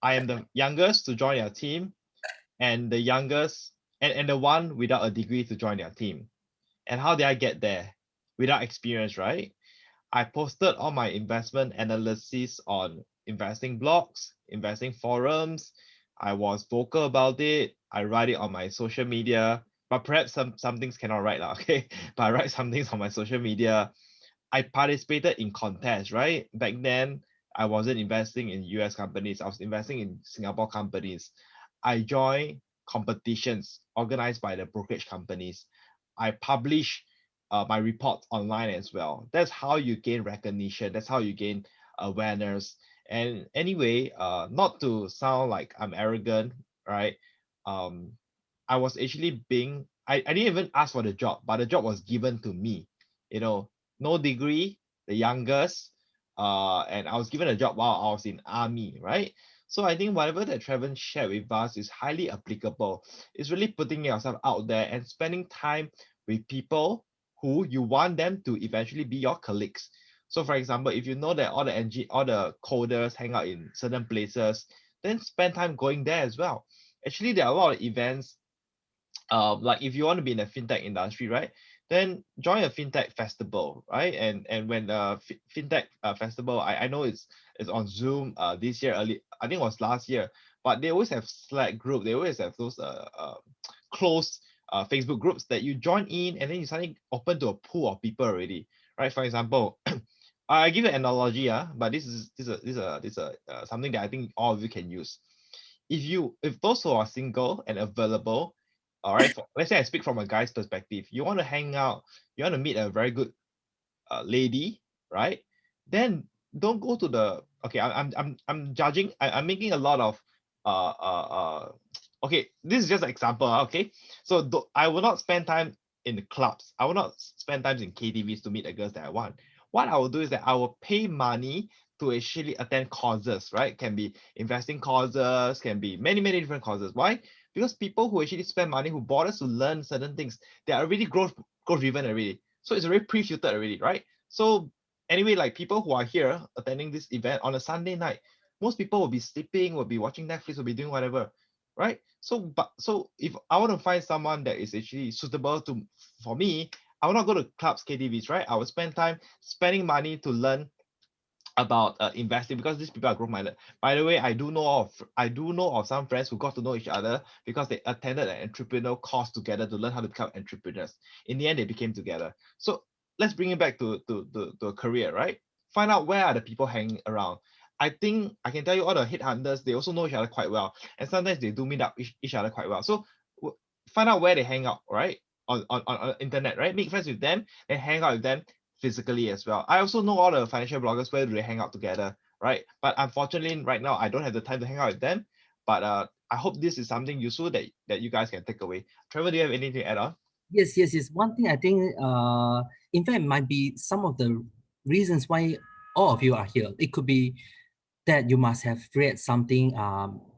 A: I am the youngest to join their team and the youngest and the one without a degree to join their team. And how did I get there? Without experience, right? I posted all my investment analysis on investing blogs, investing forums. I was vocal about it. I write it on my social media, but perhaps some things cannot write, okay? But I write some things on my social media. I participated in contests, right? Back then, I wasn't investing in US companies. I was investing in Singapore companies. I joined competitions organized by the brokerage companies. I publish my reports online as well. That's how you gain recognition. That's how you gain awareness. And anyway, not to sound like I'm arrogant, right? I was actually I didn't even ask for the job, but the job was given to me. You know, no degree, the youngest, and I was given a job while I was in army, right? So I think whatever that Traven shared with us is highly applicable. It's really putting yourself out there and spending time with people who you want them to eventually be your colleagues. So for example, if you know that all the coders hang out in certain places, then spend time going there as well. Actually, there are a lot of events. Like if you want to be in the fintech industry, right? Then join a fintech festival, right? And when the fintech festival, I know it's on Zoom this year, early I think it was last year, but they always have Slack group. They always have those closed Facebook groups that you join in, and then you suddenly open to a pool of people already, right? For example, I give an analogy, but this is something that I think all of you can use. If those who are single and available, all right, let's say I speak from a guy's perspective, you want to hang out, you want to meet a very good lady, right? Then don't go to the, okay, I'm judging, I'm making a lot of okay, this is just an example, okay? So I will not spend time in the clubs. I will not spend time in KTVs to meet the girls that I want. What I will do is that I will pay money to actually attend courses, right? Can be investing courses, can be many different courses. Why? Because people who actually spend money, who bothers to learn certain things, they are already growth driven already. So it's already pre-filtered already, right? So anyway, like people who are here attending this event on a Sunday night, most people will be sleeping, will be watching Netflix, will be doing whatever, right? So if I want to find someone that is actually suitable for me, I will not go to clubs, KTVs, right? I will spend time spending money to learn about investing, because these people are growth minded. By the way, I do know of some friends who got to know each other because they attended an entrepreneurial course together to learn how to become entrepreneurs. In the end, they became together. So let's bring it back to a career, right? Find out where are the people hanging around. I think I can tell you all the headhunters, they also know each other quite well, and sometimes they do meet up each other quite well. So find out where they hang out, right? On internet, right? Make friends with them and hang out with them physically as well. I also know all the financial bloggers, where do they hang out together, right? But unfortunately, right now, I don't have the time to hang out with them. But I hope this is something useful that you guys can take away. Trevor, do you have anything to add on?
B: Yes. One thing I think, in fact, might be some of the reasons why all of you are here. It could be that you must have read something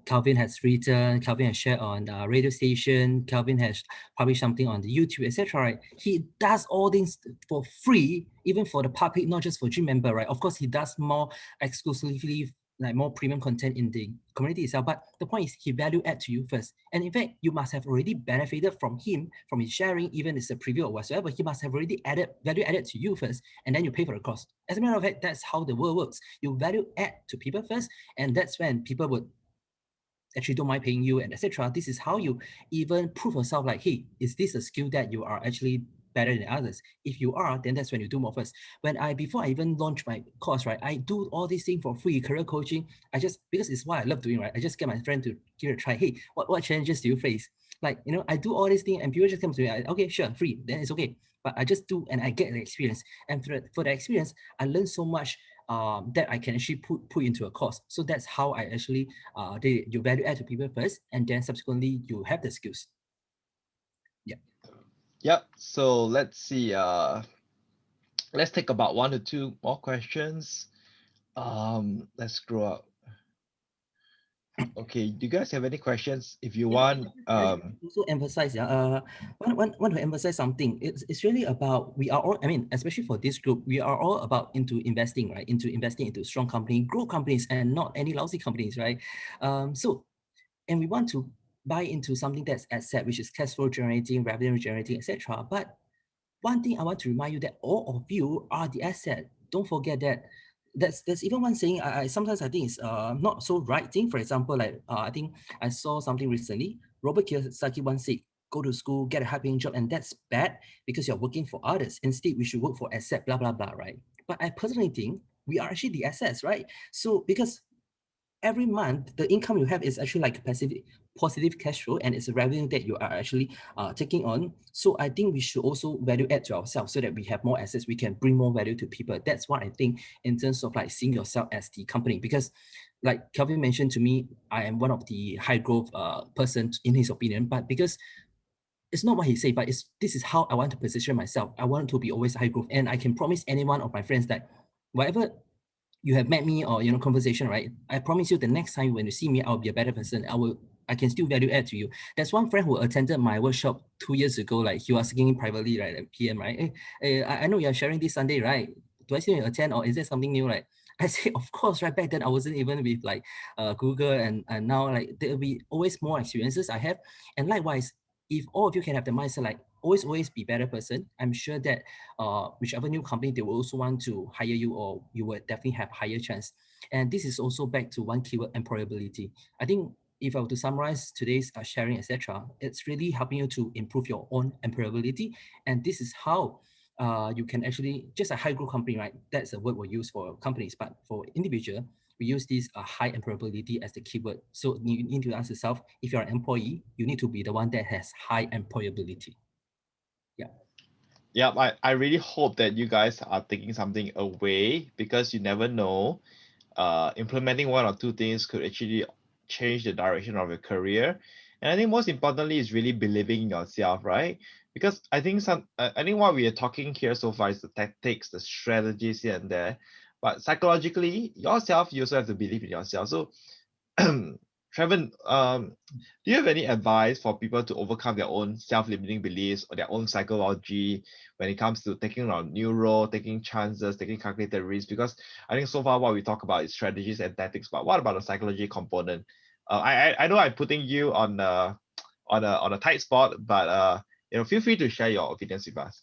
B: Calvin has written, Calvin has shared on radio station, Calvin has published something on the YouTube, etc. Right? He does all things for free, even for the public, not just for GIM member, right? Of course, he does more exclusively, like more premium content in the community itself. But the point is, he value add to you first. And in fact, you must have already benefited from him, from his sharing, even if it's a preview or whatsoever. He must have already added value added to you first, and then you pay for the cost. As a matter of fact, that's how the world works. You value add to people first, and that's when people would actually don't mind paying you and etc. This is how you even prove yourself, like, hey, is this a skill that you are actually better than others? If you are, then that's when you do more first. Before I even launch my course, right, I do all these things for free, career coaching. I just, because it's what I love doing, right, I just get my friend to give it a try. Hey, what challenges do you face? Like, I do all these things and people just come to me, okay, sure, free, then it's okay. But I just do and I get the experience. And for the experience, I learn so much that I can actually put into a course. So that's how I actually you value add to people first, and then subsequently you have the skills. Yeah.
A: Yep. So let's see. Let's take about 1 to 2 more questions. Let's scroll up. Okay, do you guys have any questions? If you want,
B: also emphasize, want to emphasize something. It's really about, we are all, I mean, especially for this group, we are all about into investing, right? Into investing into strong company, grow companies, and not any lousy companies, right? And we want to buy into something that's asset, which is cash flow generating, revenue generating, etc. But one thing I want to remind you, that all of you are the asset. Don't forget that. There's even one saying I sometimes I think it's not so right thing. For example, like I think I saw something recently. Robert Kiyosaki once said, "Go to school, get a high-paying job, and that's bad because you're working for others. Instead, we should work for asset." Blah blah blah. Right? But I personally think we are actually the assets, right? So because every month the income you have is actually like positive cash flow, and it's a revenue that you are actually taking on. So I think we should also value add to ourselves so that we have more assets, we can bring more value to people. That's what I think in terms of like seeing yourself as the company. Because like Kelvin mentioned to me, I am one of the high growth person in his opinion, but because it's not what he said, but this is how I want to position myself. I want to be always high growth, and I can promise any one of my friends that whatever you have met me or conversation, right? I promise you the next time when you see me, I'll be a better person. I can still value add to you. There's one friend who attended my workshop 2 years ago. Like he was asking privately, right, at PM, right? Hey, I know you're sharing this Sunday, right? Do I still need to attend, or is there something new, right? I say, of course, right? Back then I wasn't even with like Google, and now like there'll be always more experiences I have. And likewise, if all of you can have the mindset like always be better person, I'm sure that whichever new company, they will also want to hire you, or you will definitely have higher chance. And this is also back to one keyword, employability. I think if I were to summarize today's sharing, etc., it's really helping you to improve your own employability. And this is how you can actually, just a high growth company, right? That's a word we use for companies, but for individual, we use this high employability as the keyword. So you need to ask yourself, if you're an employee, you need to be the one that has high employability.
A: Yeah, I really hope that you guys are taking something away, because you never know. Implementing one or two things could actually change the direction of your career. And I think most importantly is really believing in yourself, right? Because I think I think what we are talking here so far is the tactics, the strategies here and there. But psychologically, yourself, you also have to believe in yourself. So Traven, do you have any advice for people to overcome their own self-limiting beliefs or their own psychology when it comes to taking on new role, taking chances, taking calculated risks? Because I think so far what we talk about is strategies and tactics, but what about the psychology component? I know I'm putting you on a tight spot, but feel free to share your opinions with us.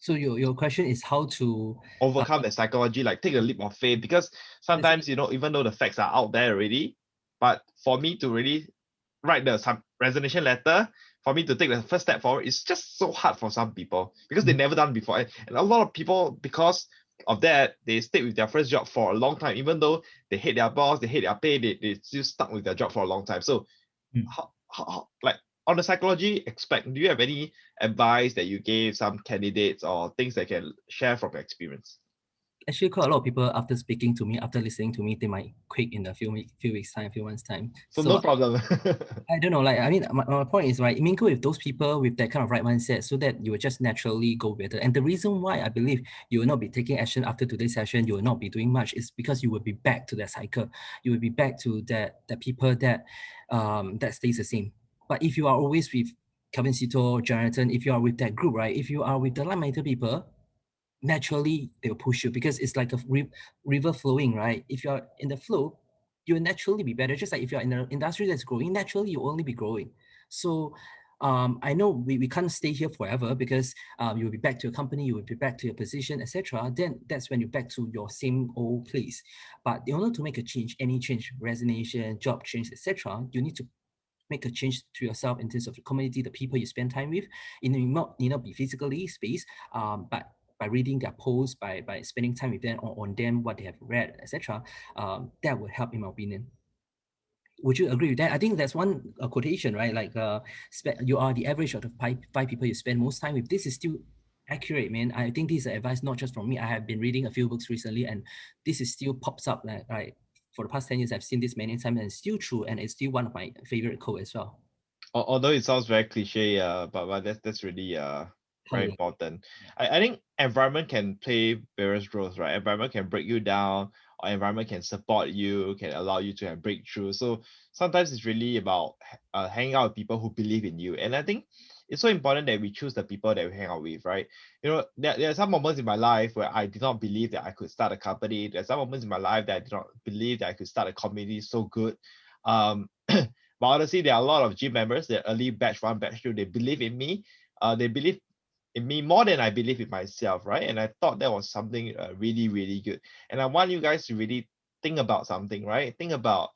B: So your question is how to
A: Overcome the psychology, like take a leap of faith, because sometimes, even though the facts are out there already, but for me to really write some resignation letter, for me to take the first step forward, it's just so hard for some people because they never done before. And a lot of people, because of that, they stay with their first job for a long time, even though they hate their boss, they hate their pay, they still stuck with their job for a long time. So how, like, on the psychology aspect, do you have any advice that you gave some candidates or things that can share from your experience?
B: Actually, quite a lot of people, after speaking to me, after listening to me, they might quit in a few weeks time, few months time.
A: So no problem.
B: I don't know, I mean, my point is, right, mingle with those people with that kind of right mindset so that you will just naturally go better. And the reason why I believe you will not be taking action after today's session, you will not be doing much, is because you will be back to that cycle. You will be back to the people that that stays the same. But if you are always with Kevin Sito, Jonathan, if you are with that group, right, if you are with the like-minded people, naturally they'll push you, because it's like a river flowing, right? If you're in the flow, you'll naturally be better. Just like if you're in an industry that's growing, naturally you'll only be growing. So I know we can't stay here forever, because you will be back to your company, you will be back to your position, etc. Then that's when you're back to your same old place. But in order to make a change, any change, resignation, job change, etc., you need to make a change to yourself in terms of the community, the people you spend time with. It need not be physically space, but by reading their posts, by spending time with them on them, what they have read, etc., that would help, in my opinion. Would you agree with that? I think that's one quotation, right? Like, you are the average of the five people you spend most time with. This is still accurate, man. I think this is advice not just from me. I have been reading a few books recently, and this is still pops up. Like for the past 10 years, I've seen this many times, and it's still true, and it's still one of my favorite quotes as well.
A: Although it sounds very cliche, but that's really very important. I think environment can play various roles, right? Environment can break you down, or environment can support you, can allow you to have breakthrough. So sometimes it's really about hanging out with people who believe in you. And I think it's so important that we choose the people that we hang out with, right? There are some moments in my life where I did not believe that I could start a company. There's some moments in my life that I did not believe that I could start a community so good. But honestly, there are a lot of GIM members, the early batch 1, batch 2, they believe in me. They believe in me more than I believe in myself, right? And I thought that was something really, really good. And I want you guys to really think about something, right? Think about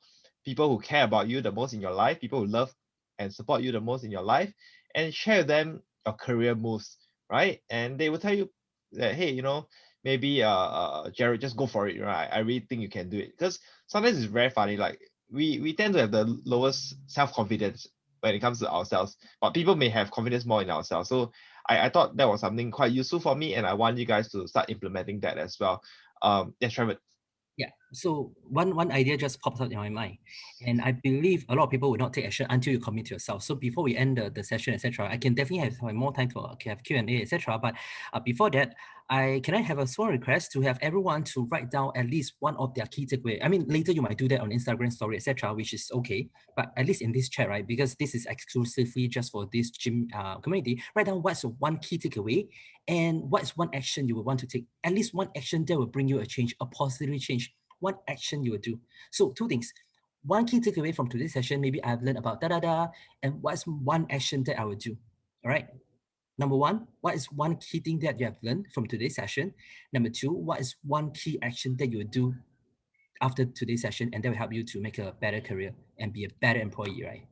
A: people who care about you the most in your life, people who love and support you the most in your life, and share with them your career moves, right? And they will tell you that, hey, maybe Jared, just go for it, right? I really think you can do it. Because sometimes it's very funny, like we tend to have the lowest self-confidence when it comes to ourselves, but people may have confidence more in ourselves. So I thought that was something quite useful for me, and I want you guys to start implementing that as well. Yes, Traven.
B: Yeah, so one idea just pops up in my mind, and I believe a lot of people will not take action until you commit to yourself. So before we end the session, etc., I can definitely have more time to have Q&A, etc. But before that, can I have a small request to have everyone to write down at least one of their key takeaway. I mean, later you might do that on Instagram story, etc., which is okay. But at least in this chat, right, because this is exclusively just for this GIM community, write down what's one key takeaway and what's one action you would want to take. At least one action that will bring you a change, a positive change. One action you will do. So two things. One key takeaway from today's session, maybe I've learned about da-da-da, and what's one action that I will do, all right? Number one, what is one key thing that you have learned from today's session? Number two, what is one key action that you will do after today's session, and that will help you to make a better career and be a better employee, right?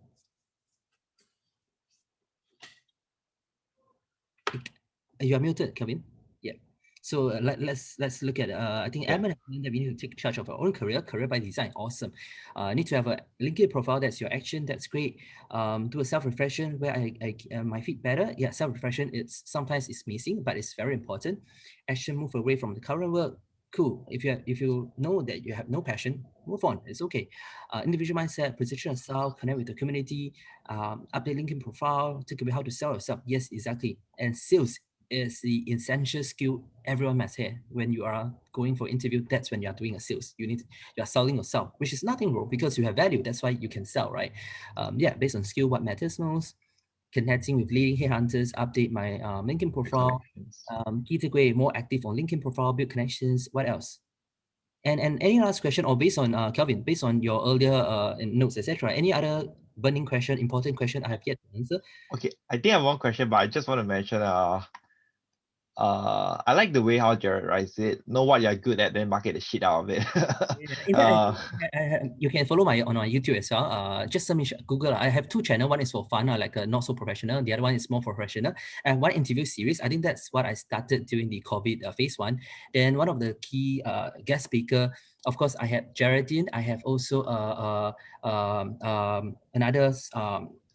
B: You are muted, Kelvin. Yeah. So let's look at I think
A: Yeah.
B: Edmund mentioned that we need to take charge of our own career by design. Awesome. Need to have a LinkedIn profile. That's your action. That's great. Do a self-reflection where I my feet better. Yeah, self-reflection. It's sometimes it's missing, but it's very important. Action, move away from the current work. Cool. If you know that you have no passion, move on. It's okay. Individual mindset, position yourself, connect with the community, update LinkedIn profile, take away how to sell yourself. Yes, exactly. And sales is the essential skill everyone must have when you are going for interview. That's when you are doing a sales. You are selling yourself, which is nothing wrong because you have value. That's why you can sell, right? Yeah, based on skill, what matters most. Connecting with leading headhunters, update my LinkedIn profile. Key takeaway, more active on LinkedIn profile, build connections. What else? And any last question, or based on Kelvin, based on your earlier notes, etc. Any other burning question, important question I have yet to answer?
A: Okay, I think I have one question, but I just want to mention I like the way how Jared writes it. Know what you're good at, then market the shit out of it.
B: In fact, you can follow my on my YouTube as well. Just Google. I have two channels. One is for fun, like not so professional. The other one is more professional. And one interview series. I think that's what I started during the COVID phase one. Then one of the key guest speaker. Of course, I have Geraldine. I have also another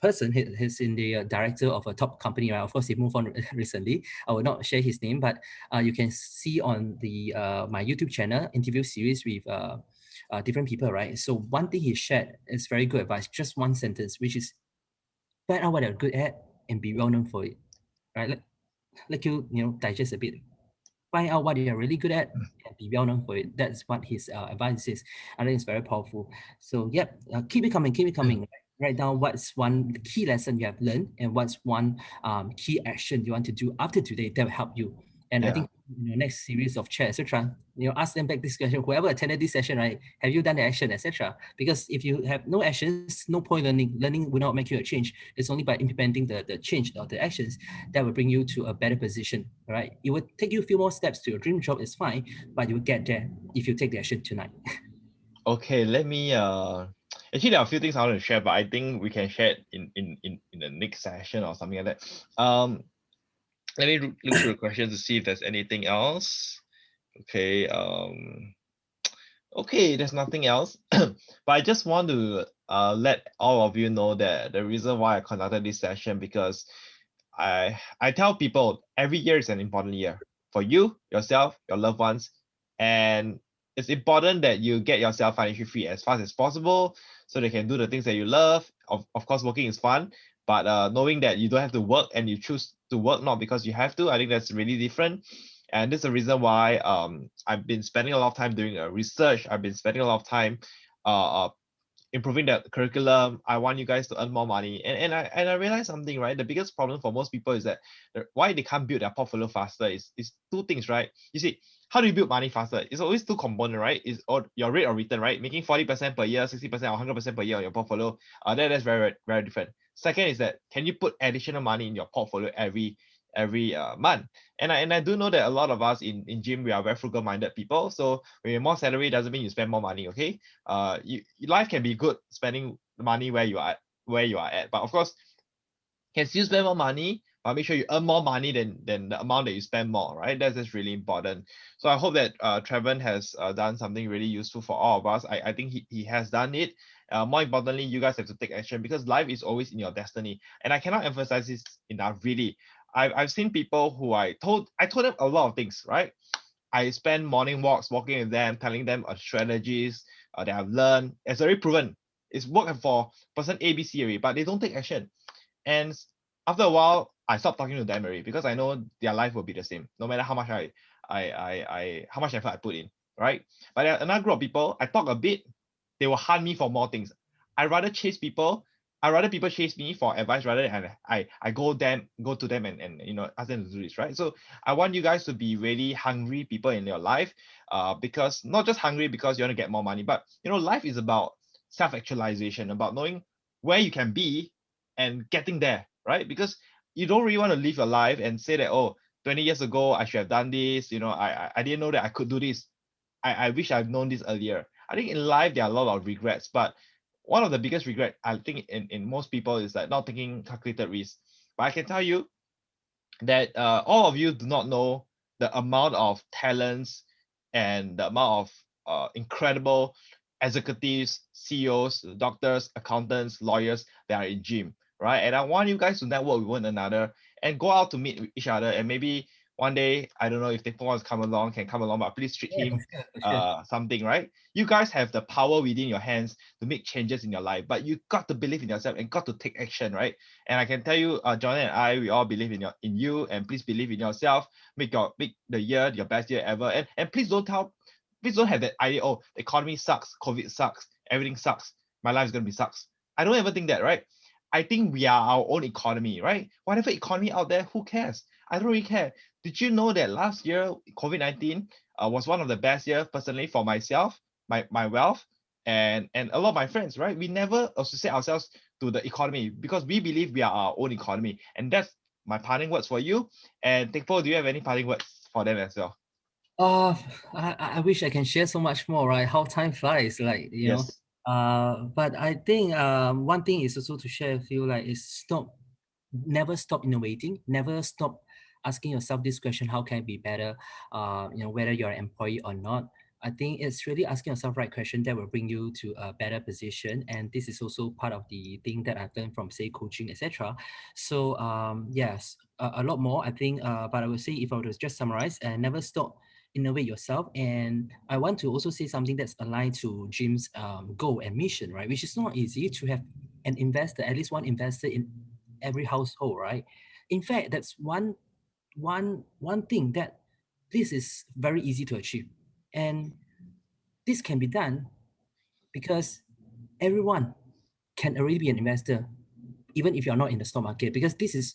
B: person. He's in the director of a top company. Right? Of course, he moved on recently. I will not share his name, but you can see on the my YouTube channel interview series with different people, right? So one thing he shared is very good advice, just one sentence, which is find out what you're good at and be well known for it, right? Let you digest a bit. Find out what you're really good at and be well known for it. That's what his advice is. I think it's very powerful. So yep, keep it coming, keep it coming. Write down what's one key lesson you have learned and what's one key action you want to do after today that will help you. And I
A: Yeah.
B: think in your next series of chat, etc., ask them back this question. Whoever attended this session, right? Have you done the action, etc.? Because if you have no actions, no point learning. Learning will not make you a change. It's only by implementing the change or the actions that will bring you to a better position. Right? It will take you a few more steps to your dream job. It's fine, but you'll get there if you take the action tonight.
A: Okay, let me actually there are a few things I want to share, but I think we can share it in the next session or something like that. Let me look through the questions to see if there's anything else. Okay, okay, there's nothing else. But I just want to let all of you know that the reason why I conducted this session, because I tell people every year is an important year for you, yourself, your loved ones, and it's important that you get yourself financially free as fast as possible so they can do the things that you love. Of course, working is fun, but knowing that you don't have to work and you choose to work not because you have to, I think that's really different. And this is the reason why I've been spending a lot of time doing research. I've been spending a lot of time uh, improving the curriculum. I want you guys to earn more money. And I realized something, right? The biggest problem for most people is that why they can't build their portfolio faster is two things, right? You see, how do you build money faster? It's always two components, right? Is or your rate of return, right? Making 40% per year, 60% or 100% per year on your portfolio. That's very, very different. Second is that can you put additional money in your portfolio every month? And I do know that a lot of us in GIM, we are very frugal minded people. So when you have more salary doesn't mean you spend more money, okay? Life can be good spending money where you are at, but of course can still spend more money, but make sure you earn more money than the amount that you spend more, right? That's really important. So I hope that Traven has done something really useful for all of us. I think he has done it. More importantly, you guys have to take action because life is always in your destiny, and I cannot emphasize this enough. Really, I've seen people who I told them a lot of things, right? I spend morning walks walking with them, telling them strategies that I've learned. It's already proven. It's worked for person A, B, C already, but they don't take action. And after a while, I stopped talking to them already because I know their life will be the same, no matter how much how much effort I put in, right? But there are another group of people, I talk a bit, they will hunt me for more things. I rather chase people. I rather people chase me for advice rather than I go to them and ask them to do this, right? So I want you guys to be really hungry people in your life, because not just hungry because you want to get more money, but life is about self-actualization, about knowing where you can be and getting there, right? Because you don't really want to live your life and say that, oh, 20 years ago I should have done this, I didn't know that I could do this. I wish I've known this earlier. I think in life there are a lot of regrets, but one of the biggest regret I think in most people is that not taking calculated risks. But I can tell you, that all of you do not know the amount of talents and the amount of incredible executives, CEOs, doctors, accountants, lawyers that are in GIM, right? And I want you guys to network with one another and go out to meet each other. And maybe one day, I don't know if Tepo wants to come along, can come along, but please treat
B: Yeah,
A: him
B: for sure.
A: something, right? You guys have the power within your hands to make changes in your life, but you got to believe in yourself and got to take action, right? And I can tell you, John and I, we all believe in you, and please believe in yourself. Make the year your best year ever. And please don't have that idea. Oh, the economy sucks, COVID sucks, everything sucks. My life is gonna be sucks. I don't ever think that, right? I think we are our own economy, right? Whatever economy out there, who cares? I don't really care. Did you know that last year COVID-19 was one of the best years personally for myself, my wealth, and a lot of my friends, right? We never associate ourselves to the economy because we believe we are our own economy. And that's my parting words for you. And Tekpo, do you have any parting words for them as well?
B: Oh, I wish I can share so much more, right? How time flies, like, you know.
A: Yes.
B: But I think one thing is also to share with you, like, is never stop innovating, never stop asking yourself this question: how can I be better? You know, whether you're an employee or not. I think it's really asking yourself right question that will bring you to a better position. And this is also part of the thing that I've learned from, say, coaching, etc. So yes, a lot more, I think. But I would say, if I were to just summarize, and never stop innovate yourself. And I want to also say something that's aligned to GIM's goal and mission, right? Which is not easy to have an investor, at least one investor in every household, right? In fact, that's one thing that this is very easy to achieve. And this can be done because everyone can already be an investor, even if you're not in the stock market, because this is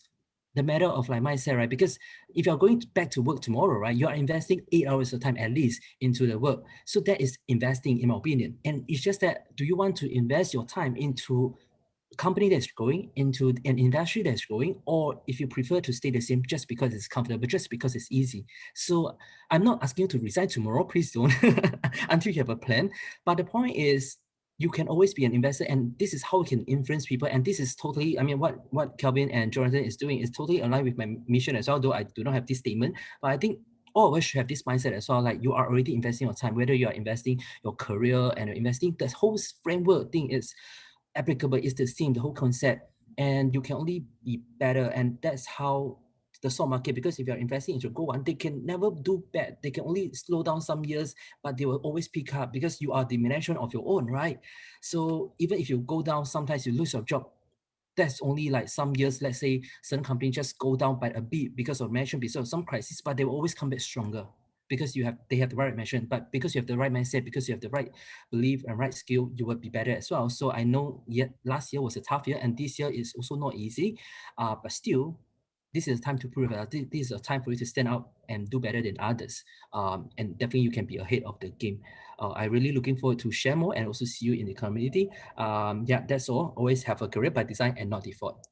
B: the matter of like mindset, right? Because if you're going back to work tomorrow, right, you're investing 8 hours of time at least into the work. So that is investing, in my opinion. And it's just that, do you want to invest your time into a company that's growing, into an industry that's growing, or if you prefer to stay the same just because it's comfortable, just because it's easy? So I'm not asking you to resign tomorrow, please don't, until you have a plan. But the point is, you can always be an investor, and this is how you can influence people. And this is totally, I mean, what Kelvin and Jonathan is doing is totally aligned with my mission as well, though I do not have this statement. But I think all of us should have this mindset as well. Like, you are already investing your time, whether you are investing your career and you're investing, the whole framework thing is applicable, is the same, the whole concept. And you can only be better. And that's how the stock market, because if you're investing into gold one, they can never do bad. They can only slow down some years, but they will always pick up because you are the management of your own, right? So even if you go down, sometimes you lose your job. That's only like some years. Let's say certain companies just go down by a bit because of management, because of some crisis, but they will always come back stronger because they have the right management. But because you have the right mindset, because you have the right belief and right skill, you will be better as well. So I know, yet last year was a tough year, and this year is also not easy. But still, this is a time to prove that this is a time for you to stand out and do better than others. And definitely you can be ahead of the game. I'm really looking forward to share more and also see you in the community. Yeah, that's all. Always have a career by design and not default.